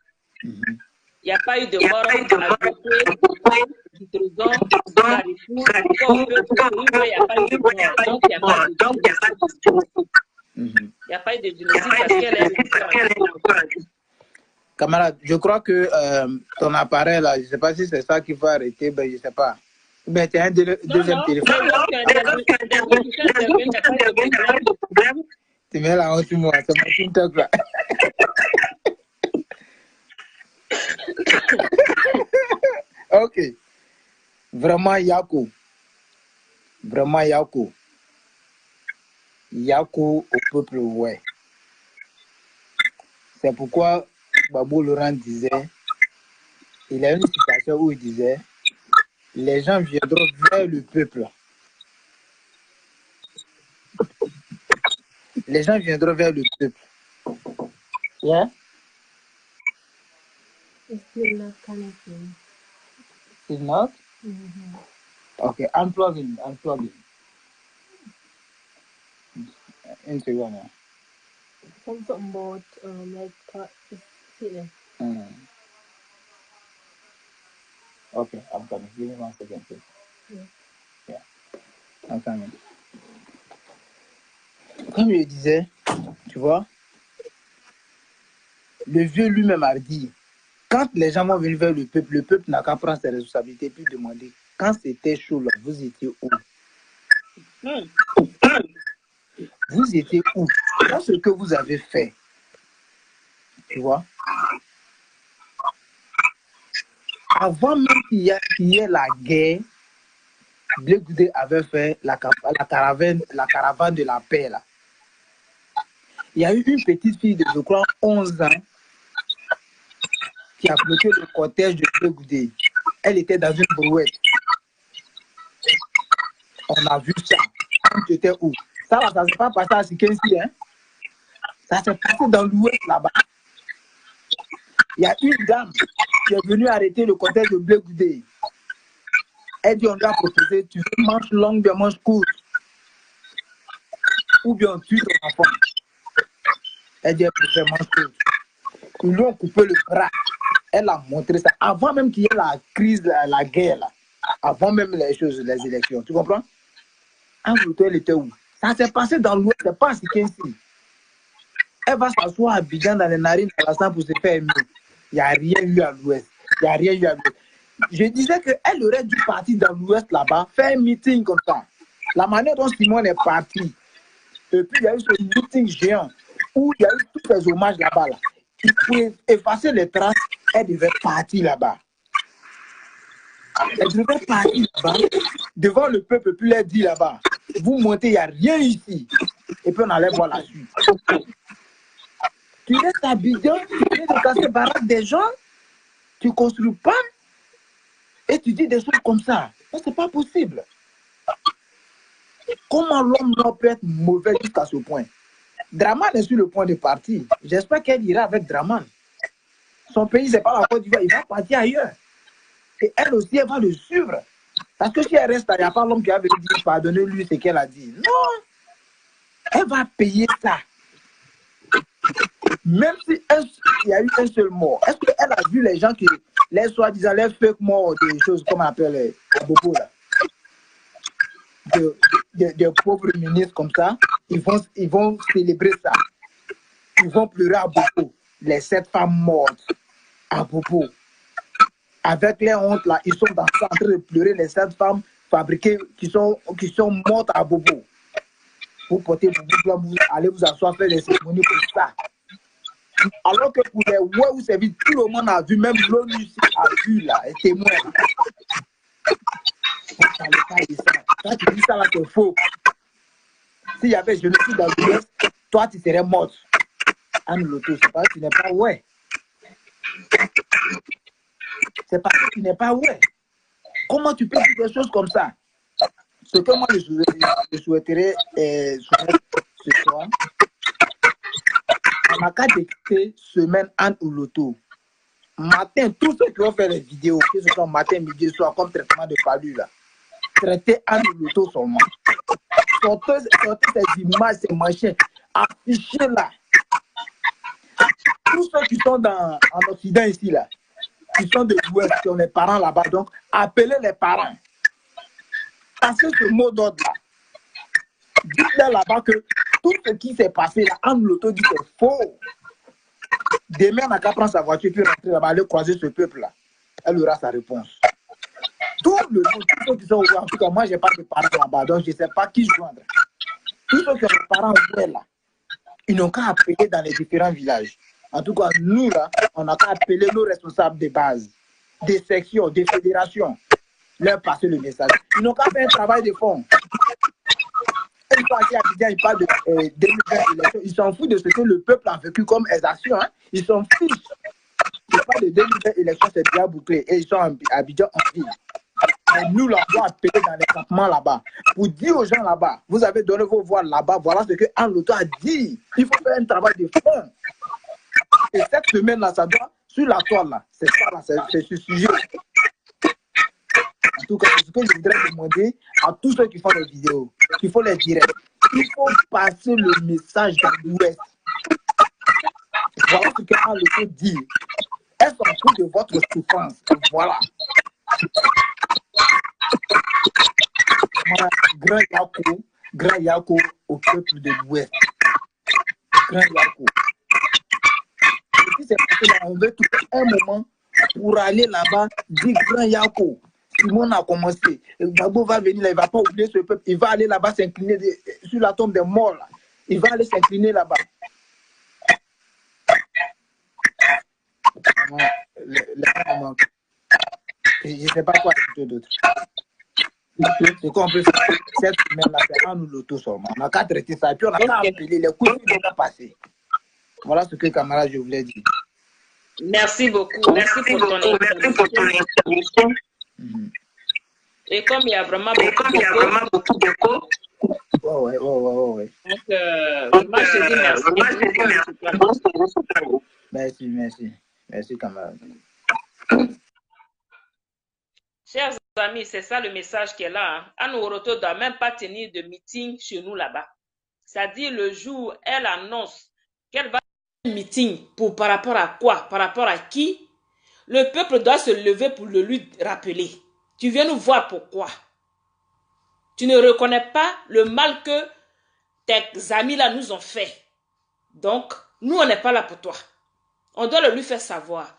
il n'y a pas eu de mort à Djokwe, du Trésor, Carrefour, il n'y a pas eu de mort. Donc, il n'y a pas de génocide. Il n'y a pas eu de génocide parce qu'elle est encore. Camarade, je crois que ton appareil là, je ne sais pas si c'est ça qu'il faut arrêter, ben je ne sais pas. Ben, tu as un deuxième téléphone. Tu mets la honte sur moi, c'est ma TikTok là. Ok. Vraiment Yako. Vraiment Yako. Yako au peuple, ouais. C'est pourquoi Babou Laurent disait, il a une citation où il disait, les gens viendront vers le peuple. Les gens viendront vers le peuple. Yeah? It's still not connecting. It's not? Mm-hmm. Okay, unplugging. Une seconde. Something about like see there. Okay, I'm coming. Give me 1 second, please. Yeah. I'm coming. Comme je disais, tu vois, le vieux lui-même a dit, quand les gens vont venir vers le peuple n'a qu'à prendre ses responsabilités puis demander, quand c'était chaud là, vous étiez où? Vous étiez où? Dans ce que vous avez fait, tu vois, avant même qu'il y ait la guerre, Blé Goudé avait fait la caravane de la paix là. Il y a eu une petite fille de, je crois, 11 ans qui a bloqué le cortège de Blé Goudé. Elle était dans une brouette. On a vu ça. Quand tu étais où? Ça ne s'est pas passé à Sikensi, hein? Ça s'est passé dans l'ouest là-bas. Il y a une dame qui est venue arrêter le cortège de Blé Goudé. Elle dit, on lui a proposé, tu veux manche longue, bien manche courte. Ou bien tu ton enfant. Elle dit, elle préfère manche courte. Ils lui ont coupé le bras. Elle a montré ça. Avant même qu'il y ait la crise, la guerre, là. Avant même les choses, les élections. Tu comprends? En retour, elle était où? Ça s'est passé dans l'ouest, c'est pas à Sikensi. Elle va s'asseoir à Abidjan dans les narines de la sang pour se faire aimer. Il n'y a rien eu à l'ouest. Il n'y a rien eu à l'ouest. Je disais qu'elle aurait dû partir dans l'ouest là-bas, faire un meeting comme ça. La manière dont Simone est partie, et puis il y a eu ce meeting géant où il y a eu tous ces hommages là-bas. Là. Il pouvait effacer les traces, elle devait partir là-bas. Elle devait partir là-bas, devant le peuple, puis leur dire là-bas, vous montez, il n'y a rien ici. Et puis on allait voir la suite. Tu restes à Abidjan, tu viens de casser baraque des gens, tu ne construis pas, et tu dis des choses comme ça. Ce n'est pas possible. Comment l'homme peut être mauvais jusqu'à ce point? Draman est sur le point de partir. J'espère qu'elle ira avec Draman. Son pays, ce n'est pas la Côte d'Ivoire, il va partir ailleurs. Et elle aussi, elle va le suivre. Parce que si elle reste là, il n'y a pas l'homme qui va venir dire pardonnez-lui ce qu'elle a dit. Non! Elle va payer ça. Même si il y a eu un seul mort, est-ce qu'elle a vu les gens qui, les soi-disant, les fake morts, des choses comme on appelle à Bobo là, des pauvres ministres comme ça, ils vont célébrer ça. Ils vont pleurer à Bobo, les 7 femmes mortes à Bobo. Avec les hontes là, ils sont en train de pleurer les 7 femmes fabriquées qui sont mortes à Bobo. Vous portez Bobo blanc, vous allez vous asseoir, faire des cérémonies pour ça. Alors que pour les ouais, vous savez, tout le monde a vu, même l'ONU a vu là, et témoin. Quand tu dis ça là, c'est faux. S'il y avait génocide dans l'Ouest, toi tu serais morte. Anne Loto, c'est pas que tu n'es pas ouais. C'est parce que tu n'es pas ouais. Comment tu peux dire des choses comme ça? Ce que moi je souhaiterais ce soir, on n'a qu'à décréter semaine Anne ou Loto. Matin, tous ceux qui vont faire les vidéos, que ce soit matin, midi, soir, comme traitement de palu là, traiter Anne ou Loto seulement. Sortez ces images, ces machins, affichés là. Tous ceux qui sont en Occident ici là, qui sont de l'Ouest, qui ont les parents là-bas, donc appelez les parents. Parce que ce mot d'ordre là, dites-leur là-bas que tout ce qui s'est passé là, Anne Loto dit que c'est faux. Demain, on n'a qu'à prendre sa voiture puis rentrer là-bas, aller croiser ce peuple-là. Elle aura sa réponse. Tout le monde, tous ceux qui sont ouverts, en tout cas, moi, je n'ai pas de parents là-bas, donc je ne sais pas qui joindre. Tous ceux qui ont des parents ouverts là, ils n'ont qu'à appeler dans les différents villages. En tout cas, nous, là, on n'a qu'à appeler nos responsables de base, des sections, des fédérations, leur passer le message. Ils n'ont qu'à faire un travail de fond. Ils parlent de 2020 élections. Ils s'en foutent de ce que le peuple a vécu comme exaction. Hein? Ils s'en fichent. Ils parlent de 2020 élections, c'est bien bouclé. Et ils sont à Abidjan en ville. Et nous, là, on doit appeler dans les campements là-bas. Pour dire aux gens là-bas, vous avez donné vos voix là-bas, voilà ce que Anne Loto a dit. Il faut faire un travail de fond. Et cette semaine-là, ça doit, sur la toile, là, c'est ça, là, c'est ce sujet. En tout cas, ce que je voudrais demander à tous ceux qui font des vidéos, qui font les directs, il faut passer le message dans l'Ouest. Voilà ce qu'Anne Loto dit. Elle s'en fout de votre souffrance. Voilà. Grand Yako au peuple de l'Ouest. Grand Yako. Et puis c'est parce que là, on veut trouver un moment pour aller là-bas, dire Grand Yako. Simon a commencé. Gbagbo va venir là, il ne va pas oublier ce peuple. Il va aller là-bas s'incliner sur la tombe des morts. Là. Il va aller s'incliner là-bas. Je ne sais pas quoi ajouter d'autre. C'est qu'on peut faire cette semaine-là, c'est en nous l'auto seulement. On n'a qu'à traiter ça. Et puis on n'a qu'à appeler les coups qui vont passer. Voilà ce que, camarade, je voulais dire. Merci beaucoup. Merci pour ton intervention. Et comme il y a vraiment beaucoup d'écho. Ouais. Donc, moi, je dis merci. Merci, camarade. Chers amis, c'est ça le message qui est là. Hein. Anne Oroto ne doit même pas tenir de meeting chez nous là-bas. C'est-à-dire le jour où elle annonce qu'elle va faire un meeting par rapport à quoi? Par rapport à qui? Le peuple doit se lever pour le lui rappeler. Tu viens nous voir pourquoi? Tu ne reconnais pas le mal que tes amis là nous ont fait. Donc, nous, on n'est pas là pour toi. On doit le lui faire savoir.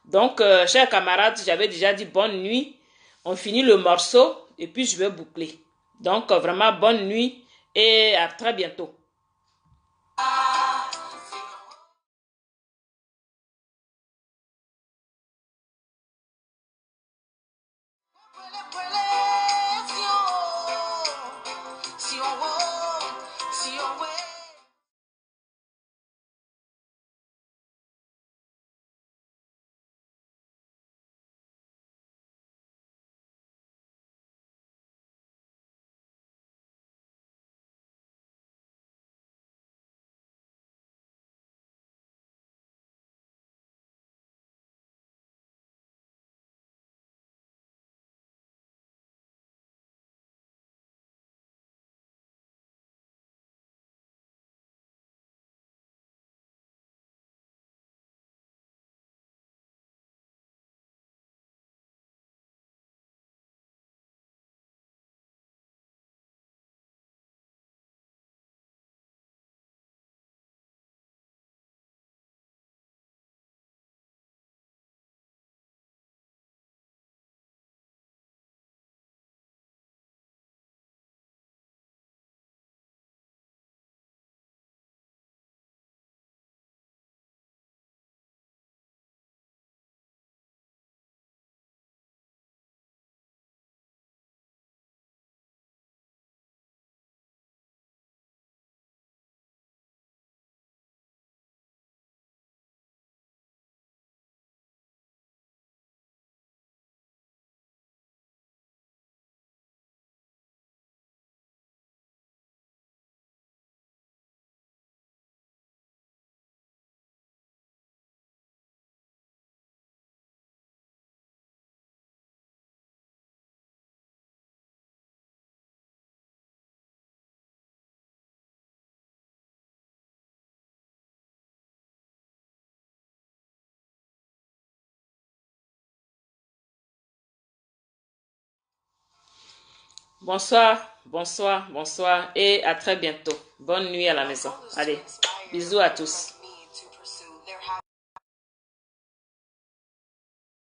Donc, chers camarades, j'avais déjà dit bonne nuit. On finit le morceau et puis je vais boucler. Donc, vraiment, bonne nuit et à très bientôt. Bonsoir, bonsoir, bonsoir et à très bientôt. Bonne nuit à la maison. Allez, bisous à tous.